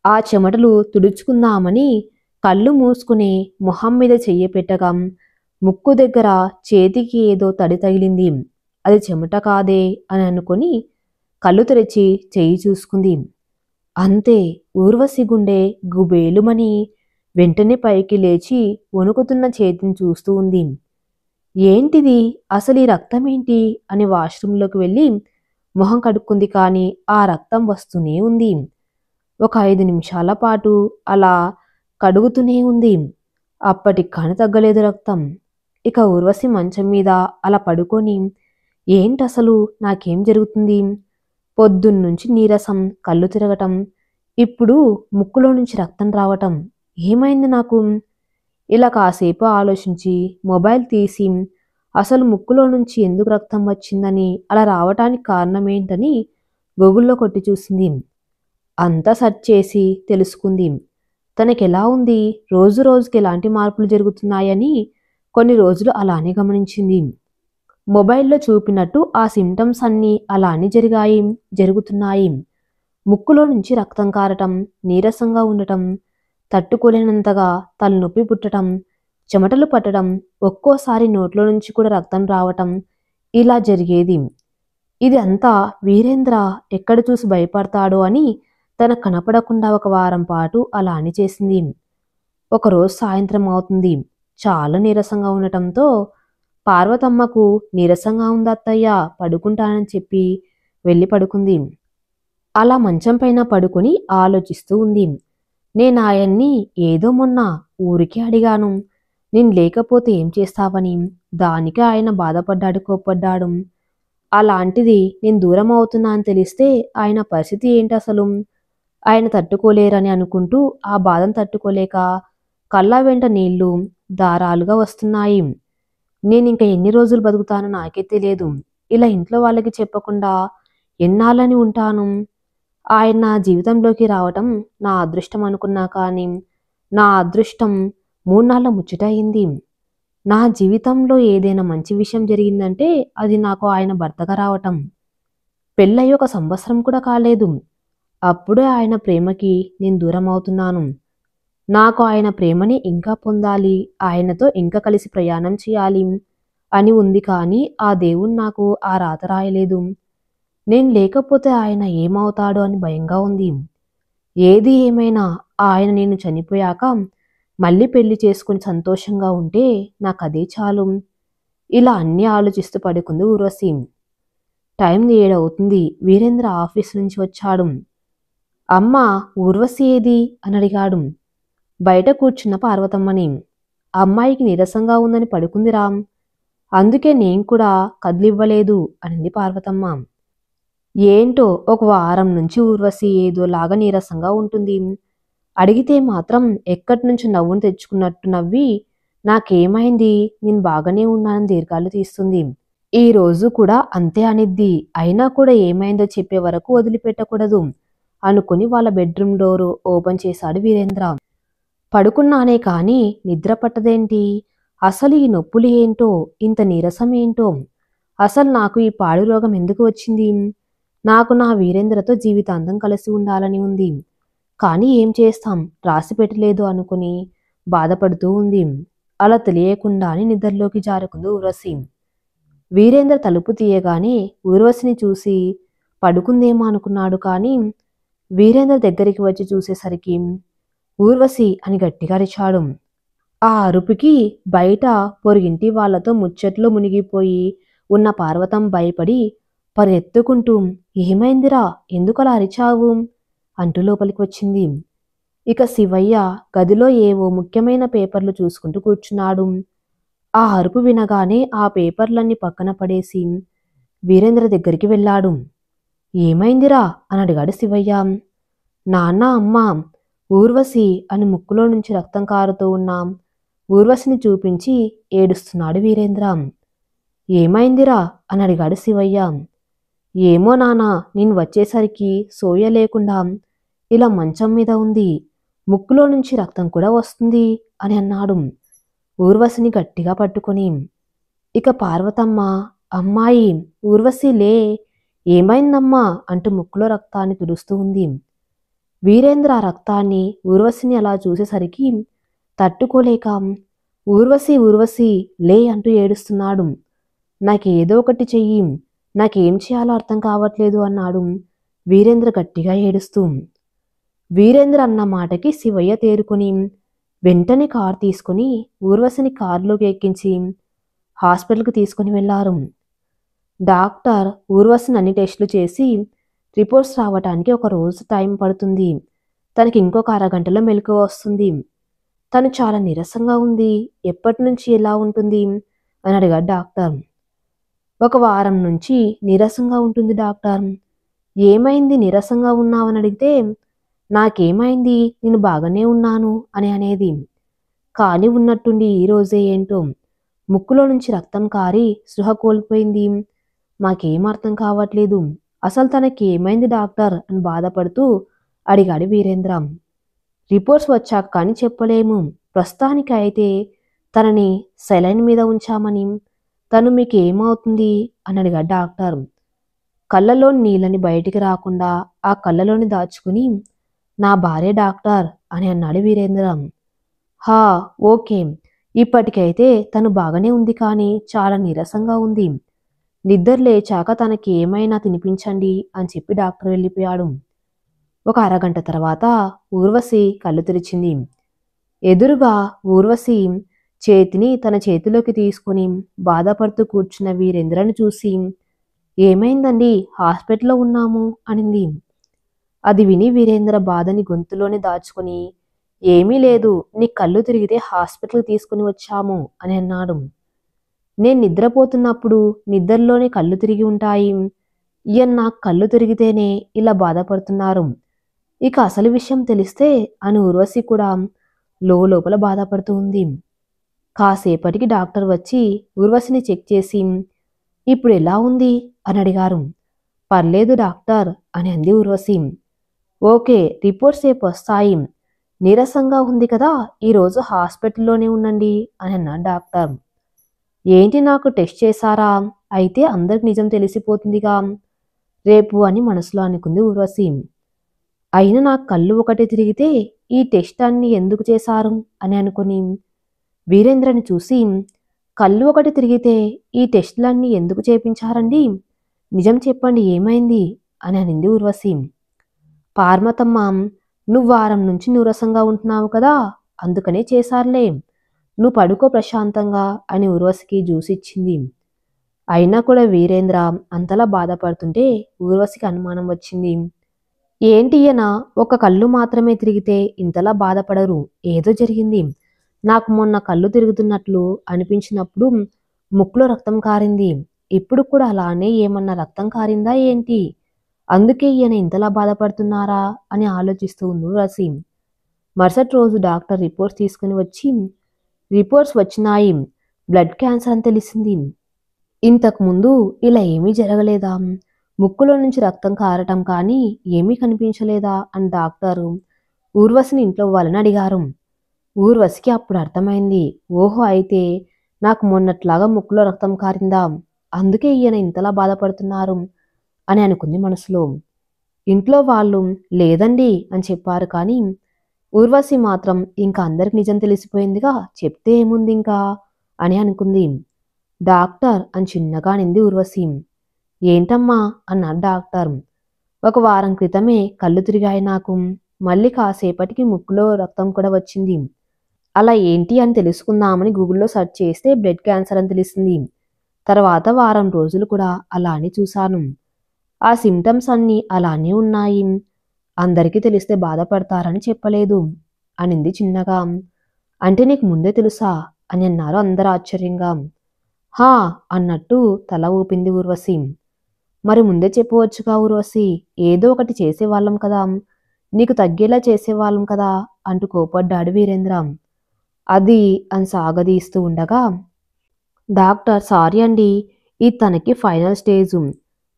ఆ చెమటలు తుడుచుకుందామని కళ్ళు మూసుకుని మొహం మీద చెయ్యి పెట్టగా ముక్కు దగ్గర చేతికి ఏదో తడి తగిలింది. అది చెమట కాదే అని అనుకుని కళ్ళు తెరిచి చెయ్యి చూసుకుంది. అంతే, ఊర్వశి గుండె గుబేలుమని వెంటనే పైకి లేచి వణుకుతున్న చేతిని చూస్తూ ఉంది. ఏంటిది, అసలు ఈ రక్తం ఏంటి అని వాష్రూంలోకి వెళ్ళి మొహం కడుక్కుంది. కానీ ఆ రక్తం వస్తూనే ఉంది. ఒక 5 నిమిషాల పాటు అలా కడుగుతూనే ఉంది. అప్పటికి కాని తగ్గలేదు రక్తం. ఇక ఊర్వశి మంచం మీద అలా పడుకొని ఏంటసలు నాకేం జరుగుతుంది, పొద్దున్నుంచి నీరసం, కళ్ళు తిరగటం, ఇప్పుడు ముక్కులో నుంచి రక్తం రావటం, ఏమైంది నాకు? ఇలా కాసేపు ఆలోచించి మొబైల్ తీసి అసలు ముక్కులో నుంచి ఎందుకు రక్తం వచ్చిందని, అలా రావటానికి కారణమేంటని గూగుల్లో కొట్టి చూసింది. అంతా సెర్చ్ చేసి తెలుసుకుంది. తనకెలా ఉంది, రోజు రోజుకి ఎలాంటి మార్పులు జరుగుతున్నాయని కొన్ని రోజులు అలానే గమనించింది. మొబైల్లో చూపినట్టు ఆ సిమ్టమ్స్ అన్నీ అలానే జరుగుతున్నాయి. ముక్కులో నుంచి రక్తం కారటం, నీరసంగా ఉండటం, తట్టుకోలేనంతగా తలనొప్పి పుట్టడం, చెమటలు పట్టడం, ఒక్కోసారి నోట్లో నుంచి కూడా రక్తం రావటం, ఇలా జరిగేది. ఇది అంతా వీరేంద్ర ఎక్కడ చూసి భయపడతాడో అని తనకు కనపడకుండా ఒక వారం పాటు అలానే చేసింది. ఒకరోజు సాయంత్రం అవుతుంది. చాలా నీరసంగా ఉండటంతో పార్వతమ్మకు నీరసంగా ఉంది అత్తయ్య, పడుకుంటానని చెప్పి వెళ్ళి పడుకుంది. అలా మంచం పైన పడుకుని ఆలోచిస్తూ ఉంది. నేను ఆయన్ని ఏదో మొన్న ఊరికే అడిగాను, నేను లేకపోతే ఏం చేస్తావని. దానికి ఆయన బాధపడ్డాడు, కోప్పడ్డాడు. అలాంటిది నేను దూరం అవుతున్నా అని తెలిస్తే ఆయన పరిస్థితి ఏంటి అసలు? ఆయన తట్టుకోలేరని అనుకుంటూ ఆ బాధను తట్టుకోలేక కళ్ళ వెంట నీళ్లు దారాలుగా వస్తున్నాయి. నేనింక ఎన్ని రోజులు బతుకుతానో నాకే తెలియదు. ఇలా ఇంట్లో వాళ్ళకి చెప్పకుండా ఎన్నాళ్ళని ఉంటాను? ఆయన నా జీవితంలోకి రావటం నా అదృష్టం అనుకున్నా, కానీ నా అదృష్టం 3 నాళ్ళ ముచ్చట అయింది. నా జీవితంలో ఏదైనా మంచి విషయం జరిగిందంటే అది నాకు ఆయన భర్తగా రావటం. పెళ్ళయి 1 సంవత్సరం కూడా కాలేదు. అప్పుడే ఆయన ప్రేమకి నేను దూరం అవుతున్నాను. నాకు ఆయన ప్రేమని ఇంకా పొందాలి, ఆయనతో ఇంకా కలిసి ప్రయాణం చేయాలి అని ఉంది. కానీ ఆ దేవుడు నాకు ఆ రాత రాయలేదు. నేను లేకపోతే ఆయన ఏమవుతాడో అని భయంగా ఉంది. ఏది ఏమైనా ఆయన నేను చనిపోయాక మళ్ళీ పెళ్లి చేసుకుని సంతోషంగా ఉంటే నాకు అదే చాలు. ఇలా అన్నీ ఆలోచిస్తూ పడుకుంది ఊర్వశి. టైం 7 అవుతుంది. వీరేంద్ర ఆఫీస్ నుంచి వచ్చాడు. అమ్మ, ఊర్వశి ఏది అని అడిగాడు. బయట కూర్చున్న పార్వతమ్మని. అమ్మాయికి నీరసంగా ఉందని పడుకుందిరా, అందుకే నేను కూడా కదిలివ్వలేదు అనింది పార్వతమ్మ. ఏంటో 1 వారం నుంచి ఊర్వశి ఏదోలాగా నీరసంగా ఉంటుంది. అడిగితే మాత్రం ఎక్కడి నుంచి నవ్వును తెచ్చుకున్నట్టు నవ్వి నాకేమైంది, నేను బాగానే ఉన్నానని దీర్ఘాలు తీస్తుంది. ఈ రోజు కూడా అంతే అనిద్ది. అయినా కూడా ఏమైందో చెప్పే వరకు వదిలిపెట్టకూడదు అనుకుని వాళ్ళ బెడ్రూమ్ డోరు ఓపెన్ చేశాడు వీరేంద్ర. పడుకున్నానే కానీ నిద్ర పట్టదేంటి, అసలు ఈ నొప్పులు ఏంటో, ఇంత నీరసం ఏంటో, అసలు నాకు ఈ పాడు రోగం ఎందుకు వచ్చింది? నాకు నా వీరేంద్రతో జీవితాంతం కలిసి ఉండాలని ఉంది. కానీ ఏం చేస్తాం, రాసి పెట్టలేదు అనుకుని బాధపడుతూ ఉంది. అలా తెలియకుండానే నిద్రలోకి జారుకుంది ఊర్వశి. వీరేంద్ర తలుపు తీయగానే ఊర్వశిని చూసి పడుకుందేమో అనుకున్నాడు. కానీ వీరేంద్ర దగ్గరికి వచ్చి చూసేసరికి ఊర్వశి అని గట్టిగా అరిచాడు. ఆ అరుపుకి బయట పొరుగింటి వాళ్లతో ముచ్చట్లో మునిగిపోయి ఉన్న పార్వతం భయపడి పరిగెత్తుకుంటూ ఏమైందిరా, ఎందుకలా అరిచావు అంటూ లోపలికి వచ్చింది. ఇక శివయ్య గదిలో ఏవో ముఖ్యమైన పేపర్లు చూసుకుంటూ కూర్చున్నాడు. ఆ అరుపు వినగానే ఆ పేపర్లన్నీ పక్కన పడేసి వీరేంద్ర దగ్గరికి వెళ్ళాడు. ఏమైందిరా అని అడిగాడు శివయ్య. నాన్న, అమ్మ, ఊర్వశి అని ముక్కులో నుంచి రక్తం కారుతూ ఉన్న ఊర్వశిని చూపించి ఏడుస్తున్నాడు వీరేంద్ర. ఏమైందిరా అని అడిగాడు శివయ్య. ఏమో నాన్న, నేను వచ్చేసరికి సోయ లేకుండా ఇలా మంచం మీద ఉంది, ముక్కులో నుంచి రక్తం కూడా వస్తుంది అని అన్నాడు ఊర్వశిని గట్టిగా పట్టుకొని. ఇక పార్వతమ్మ, అమ్మాయి ఊర్వశి లే, ఏమైందమ్మా అంటూ ముక్కులో రక్తాన్ని తుడుస్తూ ఉంది. వీరేంద్ర ఆ రక్తాన్ని, ఊర్వశిని అలా చూసేసరికి తట్టుకోలేక ఊర్వశి ఊర్వశి లే అంటూ ఏడుస్తున్నాడు. నాకేదో ఒకటి చెయ్యి, నాకేం చేయాలో అర్థం కావట్లేదు అన్నాడు వీరేంద్ర గట్టిగా ఏడుస్తూ. వీరేంద్ర అన్న మాటకి శివయ్య తేరుకొని వెంటనే కారు తీసుకుని ఊర్వశిని కారులోకి ఎక్కించి హాస్పిటల్కి తీసుకుని వెళ్లారు. డాక్టర్ ఊర్వశిని అన్ని టెస్టులు చేసి రిపోర్ట్స్ రావటానికి ఒక రోజు టైం పడుతుంది, తనకి ఇంకొక అరగంటలో మెలకువ వస్తుంది, తను చాలా నీరసంగా ఉంది, ఎప్పటి నుంచి ఎలా ఉంటుంది అని అడిగాడు డాక్టర్. ఒక వారం నుంచి నీరసంగా ఉంటుంది డాక్టర్. ఏమైంది నీరసంగా ఉన్నావని అడిగితే నాకేమైంది, నేను బాగానే ఉన్నాను అని అనేది. కానీ ఉన్నట్టుండి ఈరోజే ఏంటో ముక్కులో నుంచి రక్తం కారి స్పృహ కోల్పోయింది, మాకేం అర్థం కావట్లేదు, అసలు తనకి ఏమైంది డాక్టర్ అని బాధపడుతూ అడిగాడు వీరేంద్ర. రిపోర్ట్స్ వచ్చాక కానీ చెప్పలేము, ప్రస్తుతానికి అయితే తనని సెలైన్ మీద ఉంచామని. తను మీకు ఏమవుతుంది అని అడిగాడు డాక్టర్. కళ్ళలోని నీళ్ళని బయటికి రాకుండా ఆ కళ్ళలోని దాచుకుని నా భార్య డాక్టర్ అని అన్నాడు వీరేంద్ర. హా, ఓకే, ఇప్పటికైతే తను బాగానే ఉంది, కానీ చాలా నీరసంగా ఉంది, నిద్ర లేచాక తనకి ఏమైనా తినిపించండి అని చెప్పి డాక్టర్ వెళ్ళిపోయాడు. ఒక అరగంట తర్వాత ఊర్వశి కళ్ళు తెరిచింది. ఎదురుగా ఊర్వశి చేతిని తన చేతిలోకి తీసుకుని బాధపడుతూ కూర్చున్న వీరేంద్రను చూసి ఏమైందండి, హాస్పిటల్లో ఉన్నాము అనింది. అది విని వీరేంద్ర బాధని గొంతులోనే దాచుకొని ఏమీ లేదు, నీ కళ్ళు తిరిగితే హాస్పిటల్కి తీసుకుని వచ్చాము అని అన్నాడు. నేను నిద్రపోతున్నప్పుడు నిద్రలోనే కళ్ళు తిరిగి ఉంటాయి, ఈయన నాకు కళ్ళు తిరిగితేనే ఇలా బాధపడుతున్నారు, ఇక అసలు విషయం తెలిస్తే అని ఊర్వశి కూడా లోపల బాధపడుతూ ఉంది. కాసేపటికి డాక్టర్ వచ్చి ఊర్వశిని చెక్ చేసి ఇప్పుడు ఎలా ఉంది అని అడిగారు. పర్లేదు డాక్టర్ అని అంది ఊర్వశి. ఓకే, రిపోర్ట్స్ రేపు వస్తాయి, నీరసంగా ఉంది కదా, ఈరోజు హాస్పిటల్లోనే ఉండండి అని అన్నాడు డాక్టర్. ఏంటి, నాకు టెస్ట్ చేశారా, అయితే అందరికి నిజం తెలిసిపోతుందిగా రేపు అని మనసులో అనుకుంది ఊర్వశి. అయినా నాకు కళ్ళు ఒకటి తిరిగితే ఈ టెస్ట్ అన్ని ఎందుకు చేశారు అని అనుకుని వీరేంద్రని చూసి కళ్ళు ఒకటి తిరిగితే ఈ టెస్టులన్నీ ఎందుకు చేపించారండి, నిజం చెప్పండి ఏమైంది అని అనింది ఊర్వశి. పార్వతమ్మ, నువ్వు వారం నుంచి నీరసంగా ఉంటున్నావు కదా, అందుకనే చేశారులే, నువ్వు పడుకో ప్రశాంతంగా అని ఊర్వశికి జ్యూస్ ఇచ్చింది. అయినా కూడా వీరేంద్ర అంతలా బాధపడుతుంటే ఊర్వశికి అనుమానం వచ్చింది. ఏంటి ఈయన ఒక కళ్ళు మాత్రమే తిరిగితే ఇంతలా బాధపడరు, ఏదో జరిగింది, నాకు మొన్న కళ్ళు తిరుగుతున్నట్లు అనిపించినప్పుడు ముక్కులో రక్తం కారింది, ఇప్పుడు కూడా అలానే ఏమన్నా రక్తం కారిందా ఏంటి, అందుకే ఈయన ఇంతలా బాధపడుతున్నారా అని ఆలోచిస్తూ ఉంది ఊర్వశి. మరుసటి రోజు డాక్టర్ రిపోర్ట్స్ తీసుకుని వచ్చి రిపోర్ట్స్ వచ్చినాయి, బ్లడ్ క్యాన్సర్ అని తెలిసింది. ఇంతకుముందు ఇలా ఏమీ జరగలేదా, ముక్కులో నుంచి రక్తం కారటం కానీ ఏమీ కనిపించలేదా అని డాక్టరు ఊర్వశిని ఇంట్లో వాళ్ళని అడిగారు. ఊర్వశికి అప్పుడు అర్థమైంది, ఓహో, అయితే నాకు మొన్నట్లాగా ముక్కులో రక్తం కారిందా, అందుకే ఈయన ఇంతలా బాధపడుతున్నారు అని అనుకుంది మనసులో. ఇంట్లో వాళ్ళు లేదండి అని చెప్పారు, కానీ ఊర్వశి మాత్రం ఇంకా అందరికి నిజం తెలిసిపోయిందిగా, చెప్తే ఏముంది ఇంకా అని అనుకుంది. డాక్టర్ అని చిన్నగా అనింది ఊర్వశి. ఏంటమ్మా అన్నాడు డాక్టర్. ఒక వారం క్రితమే కళ్ళు తిరిగాయి నాకు, మళ్ళీ కాసేపటికి ముక్కులో రక్తం కూడా వచ్చింది, అలా ఏంటి అని తెలుసుకుందామని గూగుల్లో సెర్చ్ చేస్తే బ్లడ్ క్యాన్సర్ అని తెలిసింది, తర్వాత వారం రోజులు కూడా అలానే చూశాను. ఆ సిమ్టమ్స్ అన్నీ అలానే ఉన్నాయి. అందరికీ తెలిస్తే బాధపడతారని చెప్పలేదు అనింది చిన్నగా. అంటే నీకు ముందే తెలుసా అని అన్నారు అందరూ ఆశ్చర్యంగా. హా అన్నట్టు తల ఊపింది ఊర్వశి. మరి ముందే చెప్పవచ్చుగా ఊర్వశి, ఏదో ఒకటి చేసేవాళ్ళం కదా, నీకు తగ్గేలా చేసేవాళ్ళం కదా అంటూ కోపడ్డాడు వీరేంద్ర. అది అని సాగదీస్తూ ఉండగా, డాక్టర్ సారీ అండి, ఇది తనకి ఫైనల్ స్టేజు.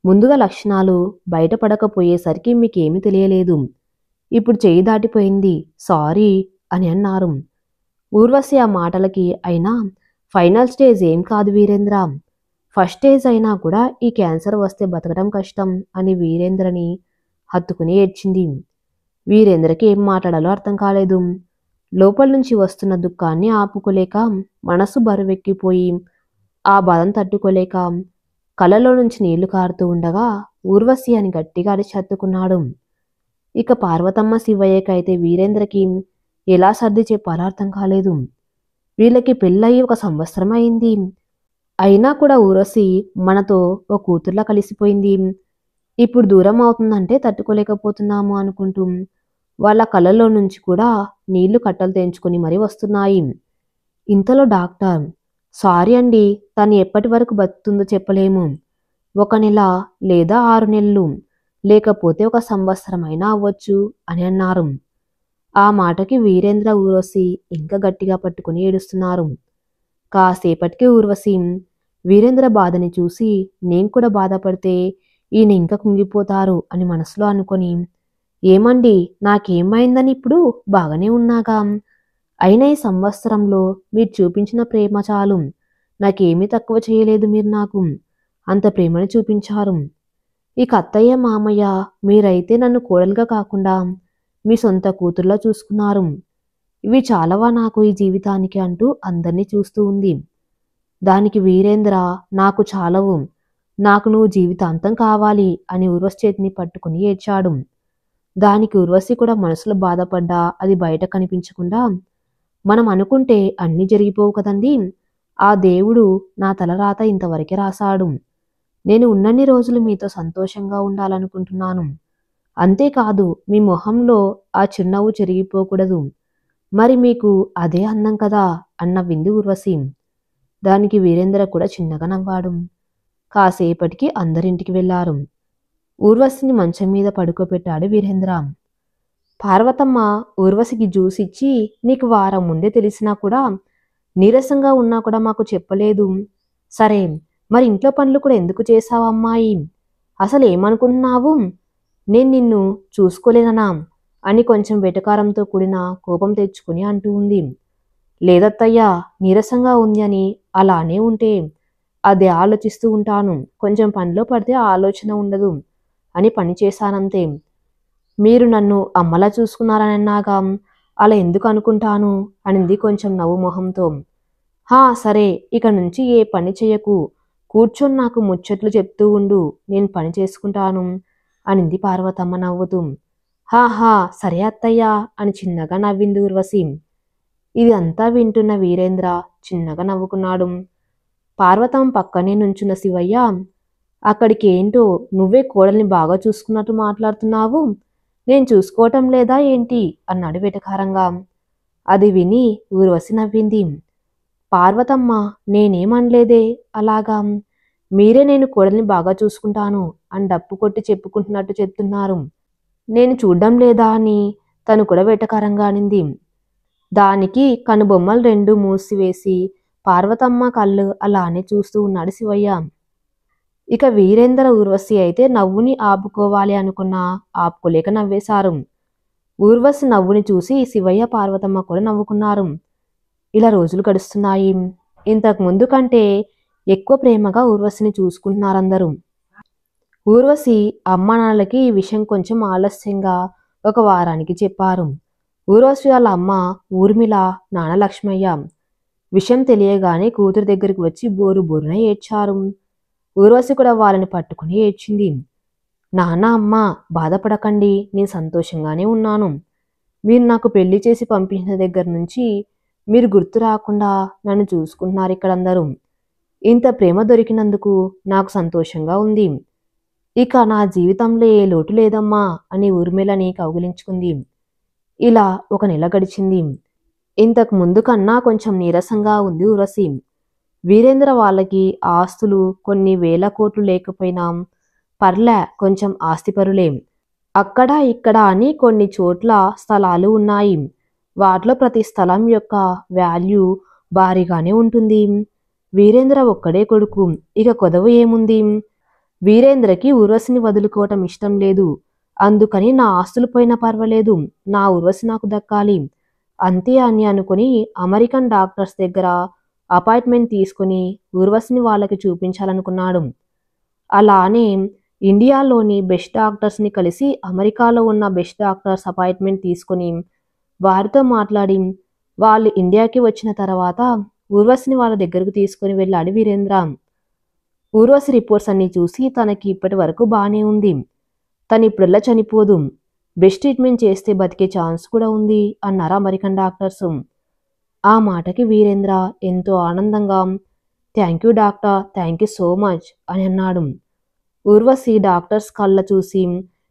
ముందుగా లక్షణాలు బయటపడకపోయేసరికి మీకేమీ తెలియలేదు. ఇప్పుడు చేయి దాటిపోయింది, సారీ అని అన్నారు. ఊర్వశి ఆ మాటలకి అయినా ఫైనల్ స్టేజ్ ఏం కాదు వీరేంద్ర, ఫస్ట్ స్టేజ్ అయినా కూడా ఈ క్యాన్సర్ వస్తే బతకడం కష్టం అని వీరేంద్రని హత్తుకుని ఏడ్చింది. వీరేంద్రకి ఏం మాట్లాడాలో అర్థం కాలేదు. లోపల నుంచి వస్తున్న దుఃఖాన్ని ఆపుకోలేక, మనసు బరువెక్కిపోయి ఆ బాధను తట్టుకోలేక కళ్ళలో నుంచి నీళ్లు కారుతూ ఉండగా ఊర్వశి అని గట్టిగా అరిచి హత్తుకున్నాడు. ఇక పార్వతమ్మ శివయ్యకైతే వీరేంద్రకి ఎలా సర్ది చెప్పాలో అర్థం కాలేదు. వీళ్ళకి పెళ్ళయి 1 సంవత్సరం అయింది. అయినా కూడా ఊర్వశి మనతో ఓ కూతుర్లా కలిసిపోయింది. ఇప్పుడు దూరం అవుతుందంటే తట్టుకోలేకపోతున్నాము అనుకుంటూ వాళ్ళ కళ్ళల్లో నుంచి కూడా నీళ్లు కట్టలు తెంచుకొని మరీ వస్తున్నాయి. ఇంతలో డాక్టర్, సారీ అండి, తను ఎప్పటి వరకు బతుకుతుందో చెప్పలేము. 1 నెల లేదా 6 నెలలు, లేకపోతే 1 సంవత్సరం అయినా అవ్వచ్చు అని అన్నారు. ఆ మాటకి వీరేంద్ర ఊర్వశి ఇంకా గట్టిగా పట్టుకుని ఏడుస్తున్నారు. కాసేపటికి ఊర్వశి వీరేంద్ర బాధని చూసి నేను కూడా బాధపడితే ఈయన ఇంకా కుంగిపోతారు అని మనసులో అనుకొని, ఏమండి నాకేమైందని, ఇప్పుడు బాగానే ఉన్నాగా, అయినా ఈ సంవత్సరంలో మీరు చూపించిన ప్రేమ చాలు, నాకేమీ తక్కువ చేయలేదు, మీరు నాకు అంత ప్రేమను చూపించారు. ఇక అత్తయ్య మామయ్య మీరైతే నన్ను కోడలుగా కాకుండా మీ సొంత కూతుర్లా చూసుకున్నారు. ఇవి చాలవా నాకు ఈ జీవితానికి అంటూ అందరినీ చూస్తూ ఉంది. దానికి వీరేంద్ర, నాకు చాలవు, నాకు నువ్వు జీవితాంతం కావాలి అని ఊర్వశి చేతిని పట్టుకుని ఏడ్చాడు. దానికి ఊర్వశి కూడా మనసులో బాధపడ్డా అది బయట కనిపించకుండా, మనం అనుకుంటే అన్నీ జరిగిపోవు కదండి, ఆ దేవుడు నా తలరాత ఇంతవరకే రాశాడు, నేను ఉన్నన్ని రోజులు మీతో సంతోషంగా ఉండాలనుకుంటున్నాను, అంతేకాదు మీ మొహంలో ఆ చిరునవ్వు చెరిగిపోకూడదు, మరి మీకు అదే అందం కదా అన్న విందు ఊర్వశి. దానికి వీరేంద్ర కూడా చిన్నగా నవ్వాడు. కాసేపటికి అందరింటికి వెళ్లారు. ఊర్వశిని మంచం మీద పడుకోబెట్టాడు వీరేంద్ర. పార్వతమ్మ ఊర్వశికి జ్యూస్ ఇచ్చి, నీకు వారం ముందే తెలిసినా కూడా, నీరసంగా ఉన్నా కూడా మాకు చెప్పలేదు. సరే, మరి ఇంట్లో పనులు కూడా ఎందుకు చేశావు అమ్మాయి, అసలు ఏమనుకుంటున్నావు, నేను నిన్ను చూసుకోలేననా అని కొంచెం వెటకారంతో కూడిన కోపం తెచ్చుకుని అంటూ ఉంది. లేదత్తయ్యా, నీరసంగా ఉంది అని అలానే ఉంటే అదే ఆలోచిస్తూ ఉంటాను, కొంచెం పనిలో పడితే ఆలోచన ఉండదు అని పని చేశానంతే, మీరు నన్ను అమ్మలా చూసుకున్నారని అన్నాగా, అలా ఎందుకు అనుకుంటాను అనింది కొంచెం నవ్వు మొహంతో. హా సరే, ఇక నుంచి ఏ పని చెయ్యకు, కూర్చొని నాకు ముచ్చట్లు చెప్తూ ఉండు, నేను పని చేసుకుంటాను అనింది పార్వతమ్మ నవ్వుతూ. హా సరే అత్తయ్యా అని చిన్నగా నవ్వింది ఊర్వశి. ఇది అంతా వింటున్న వీరేంద్ర చిన్నగా నవ్వుకున్నాడు. పార్వతమ్మ పక్కనే నుంచున్న శివయ్య, అక్కడికి ఏంటో నువ్వే కోడల్ని బాగా చూసుకున్నట్టు మాట్లాడుతున్నావు, నేను చూసుకోవటం లేదా ఏంటి అన్నాడు వెటకారంగా. అది విని ఊర్వశి నవ్వింది. పార్వతమ్మ, నేనేమనలేదే, అలాగా మీరే నేను కోడల్ని బాగా చూసుకుంటాను అని డప్పు కొట్టి చెప్పుకుంటున్నట్టు చెప్తున్నారు, నేను చూడ్డం లేదా అని తను కూడా వెటకారంగా అనింది. దానికి కనుబొమ్మలు 2 మూసివేసి పార్వతమ్మ కళ్ళు అలానే చూస్తూ ఉన్నాడు శివయ్య. ఇక వీరేంద్ర ఊర్వశి అయితే నవ్వుని ఆపుకోవాలి అనుకున్నా ఆపుకోలేక నవ్వేశారు. ఊర్వశి నవ్వుని చూసి శివయ్య పార్వతమ్మ కూడా నవ్వుకున్నారు. ఇలా రోజులు గడుస్తున్నాయి. ఇంతకు ముందు కంటే ఎక్కువ ప్రేమగా ఊర్వశిని చూసుకుంటున్నారందరూ. ఊర్వశి అమ్మా నాన్నలకి ఈ విషయం కొంచెం ఆలస్యంగా 1 వారానికి చెప్పారు. ఊర్వశి వాళ్ళ అమ్మ ఊర్మిళ, నాన్న లక్ష్మయ్య విషయం తెలియగానే కూతురు దగ్గరికి వచ్చి బోరు బోరున ఏడ్చారు. ఊర్వశి కూడా వాళ్ళని పట్టుకుని ఏడ్చింది. నాన్న అమ్మ బాధపడకండి, నేను సంతోషంగానే ఉన్నాను, మీరు నాకు పెళ్లి చేసి పంపించిన దగ్గర నుంచి మీరు గుర్తు రాకుండా నన్ను చూసుకుంటున్నారు ఇక్కడందరూ, ఇంత ప్రేమ దొరికినందుకు నాకు సంతోషంగా ఉంది. ఇక నా జీవితంలో ఏ లోటు లేదమ్మా అని ఊర్మిళని కౌగిలించుకుంది. ఇలా 1 నెల గడిచింది. ఇంతకు ముందు కన్నా కొంచెం నీరసంగా ఉంది ఉర్వశి. వీరేంద్ర వాళ్ళకి ఆస్తులు కొన్ని వేల కోట్లు లేకపోయినా పర్లే, కొంచెం ఆస్తిపరులే. అక్కడ ఇక్కడ అని కొన్ని చోట్ల స్థలాలు ఉన్నాయి. వాటిలో ప్రతి స్థలం యొక్క వాల్యూ భారీగానే ఉంటుంది. వీరేంద్ర ఒక్కడే కొడుకు, ఇక కొదవ ఏముంది? వీరేంద్రకి ఉర్వశిని వదులుకోవటం ఇష్టం లేదు. అందుకని నా ఆస్తులు పోయినా పర్వాలేదు, నా ఉర్వశి నాకు దక్కాలి అంతే అని అనుకుని అమెరికన్ డాక్టర్స్ దగ్గర అపాయింట్మెంట్ తీసుకుని ఉర్వశిని వాళ్ళకి చూపించాలనుకున్నాడు. అలానే ఇండియాలోని బెస్ట్ డాక్టర్స్ని కలిసి అమెరికాలో ఉన్న బెస్ట్ డాక్టర్స్ అపాయింట్మెంట్ తీసుకుని వారితో మాట్లాడి వాళ్ళు ఇండియాకి వచ్చిన తర్వాత ఉర్వశిని వాళ్ళ దగ్గరకు తీసుకుని వెళ్ళాడు వీరేంద్ర. ఉర్వశి రిపోర్ట్స్ అన్నీ చూసి తనకి ఇప్పటి వరకు బాగానే ఉంది, తను ఇప్పుడల్లా చనిపోదు, బెస్ట్ ట్రీట్మెంట్ చేస్తే బతికే ఛాన్స్ కూడా ఉంది అన్నారు అమెరికన్ డాక్టర్స్. ఆ మాటకి వీరేంద్ర ఎంతో ఆనందంగా thank you doctor, thank you so much అని అన్నాడు. ఉర్వశి డాక్టర్స్ కళ్ళ చూసి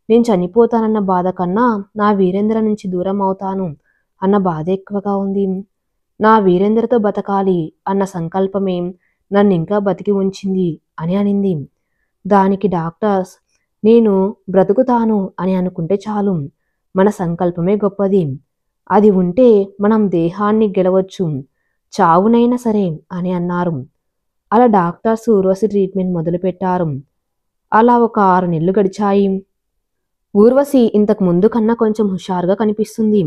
నేను చనిపోతానన్న బాధ కన్నా నా వీరేంద్ర నుంచి దూరం అవుతాను అన్న బాధ ఎక్కువగా ఉంది. నా వీరేంద్రతో బతకాలి అన్న సంకల్పమే నన్ను ఇంకా బతికి ఉంచింది అని అనింది. దానికి డాక్టర్స్ నేను బ్రతుకుతాను అని అనుకుంటే చాలు, మన సంకల్పమే గొప్పది, అది ఉంటే మనం దేహాన్ని గెలవచ్చు, చావునైనా సరే అని అన్నారు. అలా డాక్టర్స్ ఉర్వశి ట్రీట్మెంట్ మొదలుపెట్టారు. అలా ఒక 6 నెలలు గడిచాయి. ఉర్వశి ఇంతకు ముందు కన్నా కొంచెం హుషారుగా కనిపిస్తుంది.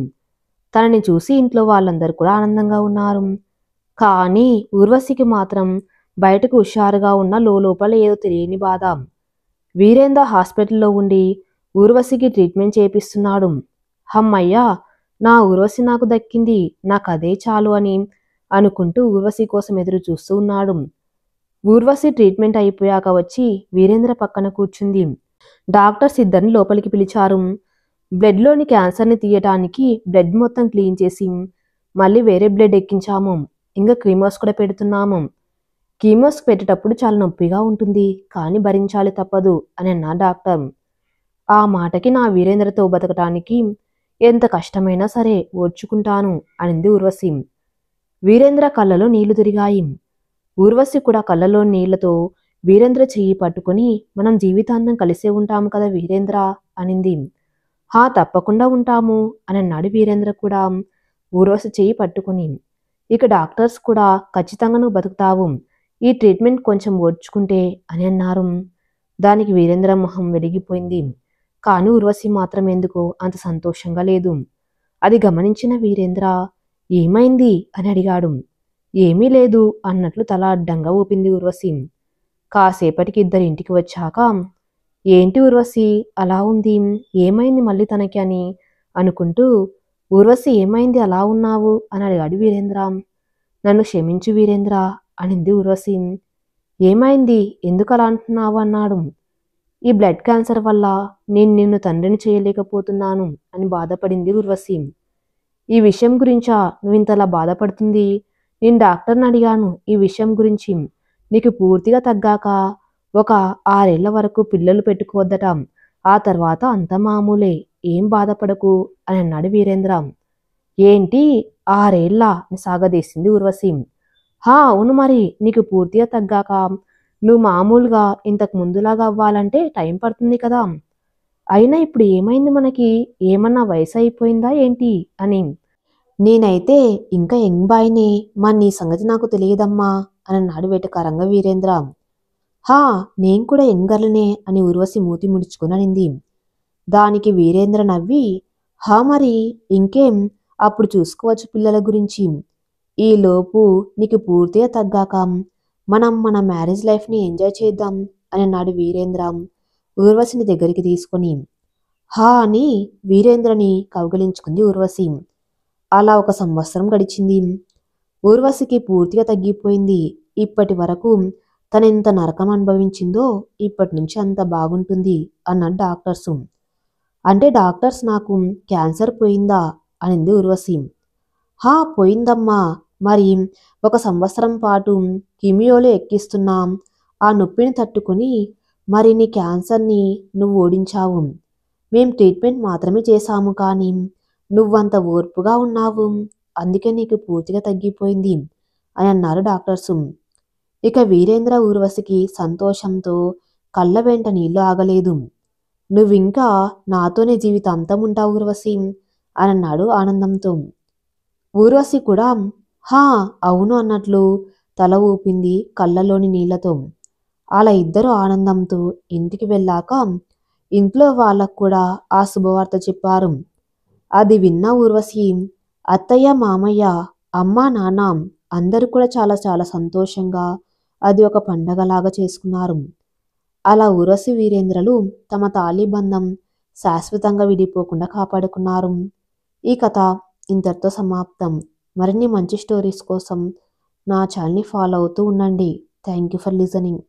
తనని చూసి ఇంట్లో వాళ్ళందరూ కూడా ఆనందంగా ఉన్నారు. కానీ ఉర్వశికి మాత్రం బయటకు హుషారుగా ఉన్న లోపల ఏదో తెలియని బాధ. వీరేంద్ర హాస్పిటల్లో ఉండి ఉర్వశికి ట్రీట్మెంట్ చేపిస్తున్నాడు. హమ్మయ్యా, నా ఉర్వశి నాకు దక్కింది, నాకు అదే చాలు అని అనుకుంటూ ఉర్వశి కోసం ఎదురు చూస్తూ ఉన్నాడు. ఉర్వశి ట్రీట్మెంట్ అయిపోయాక వచ్చి వీరేంద్ర పక్కన కూర్చుంది. డాక్టర్స్ ఇద్దరిని లోపలికి పిలిచారు. బ్లడ్లోని క్యాన్సర్ని తీయటానికి బ్లడ్ మొత్తం క్లీన్ చేసి మళ్ళీ వేరే బ్లడ్ ఎక్కించాము, ఇంకా కీమోస్ కూడా పెడుతున్నాము. కీమోస్ పెట్టేటప్పుడు చాలా నొప్పిగా ఉంటుంది, కానీ భరించాలి తప్పదు అని అన్నా డాక్టర్. ఆ మాటకి నా వీరేంద్రతో బతకటానికి ఎంత కష్టమైనా సరే ఓర్చుకుంటాను అనింది ఉర్వశి. వీరేంద్ర కళ్ళలో నీళ్లు తిరిగాయి. ఉర్వశి కూడా కళ్ళలో నీళ్లతో వీరేంద్ర చెయ్యి పట్టుకుని మనం జీవితాంతం కలిసే ఉంటాము కదా వీరేంద్ర అనింది. హా, తప్పకుండా ఉంటాము అని అన్నాడు వీరేంద్ర కూడా ఉర్వశి చెయ్యి పట్టుకుని. ఇక డాక్టర్స్ కూడా ఖచ్చితంగా నువ్వు బతుకుతావు, ఈ ట్రీట్మెంట్ కొంచెం ఓర్చుకుంటే అని అన్నారు. దానికి వీరేంద్ర మొహం వెలిగిపోయింది. కానీ ఉర్వశి మాత్రం ఎందుకో అంత సంతోషంగా లేదు. అది గమనించిన వీరేంద్ర ఏమైంది అని అడిగాడు. ఏమీ లేదు అన్నట్లు తల అడ్డంగా ఊపింది ఉర్వశి. కాసేపటికి ఇద్దరు ఇంటికి వచ్చాక ఏంటి ఉర్వశి అలా ఉంది, ఏమైంది మళ్ళీ తనకి అని అనుకుంటూ ఉర్వశి ఏమైంది అలా ఉన్నావు అని అడిగాడు వీరేంద్ర. నన్ను క్షమించు వీరేంద్ర అనింది ఉర్వశి. ఏమైంది, ఎందుకు అలా అంటున్నావు అన్నాడు. ఈ బ్లడ్ క్యాన్సర్ వల్ల నేను నిన్ను తండ్రిని చేయలేకపోతున్నాను అని బాధపడింది ఉర్వశి. ఈ విషయం గురించా నువ్వు ఇంతలా బాధపడుతుంది? నేను డాక్టర్ని అడిగాను ఈ విషయం గురించి, నీకు పూర్తిగా తగ్గాక ఒక 6 ఏళ్ల వరకు పిల్లలు పెట్టుకోవద్దట, ఆ తర్వాత అంత మామూలే, ఏం బాధపడకు అని అన్నాడు వీరేంద్ర. ఏంటి 6 ఏళ్ళ అని సాగదీసింది ఉర్వశి. హా అవును, మరి నీకు పూర్తిగా తగ్గాక నువ్వు మామూలుగా ఇంతకు ముందులాగా అవ్వాలంటే టైం పడుతుంది కదా, అయినా ఇప్పుడు ఏమైంది మనకి, ఏమన్నా వయసు అయిపోయిందా ఏంటి అని. నేనైతే ఇంకా యంగ్ బాయ్నే, మరి నీ సంగతి నాకు తెలియదమ్మా అని అన్నాడు వెటకారంగా వీరేంద్ర. హా, నేను కూడా యంగ్ గర్ల్నే అని ఉర్వశి మూతి ముడుచుకుని అనింది. దానికి వీరేంద్ర నవ్వి హా మరి ఇంకేం, అప్పుడు చూసుకోవచ్చు పిల్లల గురించి, ఈలోపు నీకు పూర్తిగా తగ్గాక మనం మన మ్యారేజ్ లైఫ్ని ఎంజాయ్ చేద్దాం అని అన్నాడు వీరేంద్ర ఉర్వశిని దగ్గరికి తీసుకొని. హా అని వీరేంద్రని కౌగిలించుకుంది ఉర్వశి. అలా 1 సంవత్సరం గడిచింది. ఉర్వశికి పూర్తిగా తగ్గిపోయింది. ఇప్పటి వరకు తనెంత నరకం అనుభవించిందో ఇప్పటి నుంచి అంత బాగుంటుంది అన్నాడు డాక్టర్స్. అంటే డాక్టర్స్ నాకు క్యాన్సర్ పోయిందా అనింది ఉర్వశి. హా పోయిందమ్మా, మరి 1 సంవత్సరం పాటు కిమియోలు ఎక్కిస్తున్నాం. ఆ నొప్పిని తట్టుకుని మరి నీ క్యాన్సర్ని నువ్వు ఓడించావు. మేం ట్రీట్మెంట్ మాత్రమే చేశాము, కానీ నువ్వంత ఓర్పుగా ఉన్నావు. అందుకే నీకు పూర్తిగా తగ్గిపోయింది అని అన్నారు డాక్టర్సు. ఇక వీరేంద్ర ఊర్వశికి సంతోషంతో కళ్ళ వెంట నీళ్లు ఆగలేదు. నువ్వింకా నాతోనే జీవితాంతం ఉంటావు ఊర్వశి అని అన్నాడు ఆనందంతో. ఊర్వశి కూడా హా అవును అన్నట్లు తల ఊపింది కళ్ళలోని నీళ్లతో. అలా ఇద్దరు ఆనందంతో ఇంటికి వెళ్ళాక ఇంట్లో వాళ్ళకు కూడా ఆ శుభవార్త చెప్పారు. అది విన్న ఊర్వశి అత్తయ్య, మామయ్య, అమ్మ, నాన్న అందరూ కూడా చాలా చాలా సంతోషంగా అది ఒక పండగలాగా చేసుకున్నారు. అలా ఊర్వశి వీరేంద్రలు తమ తాళీబంధం శాశ్వతంగా విడిపోకుండా కాపాడుకున్నారు. ఈ కథ ఇంతటితో సమాప్తం. మరిన్ని మంచి స్టోరీస్ కోసం నా ఛానల్ని ఫాలో అవుతూ ఉండండి. Thank you for listening.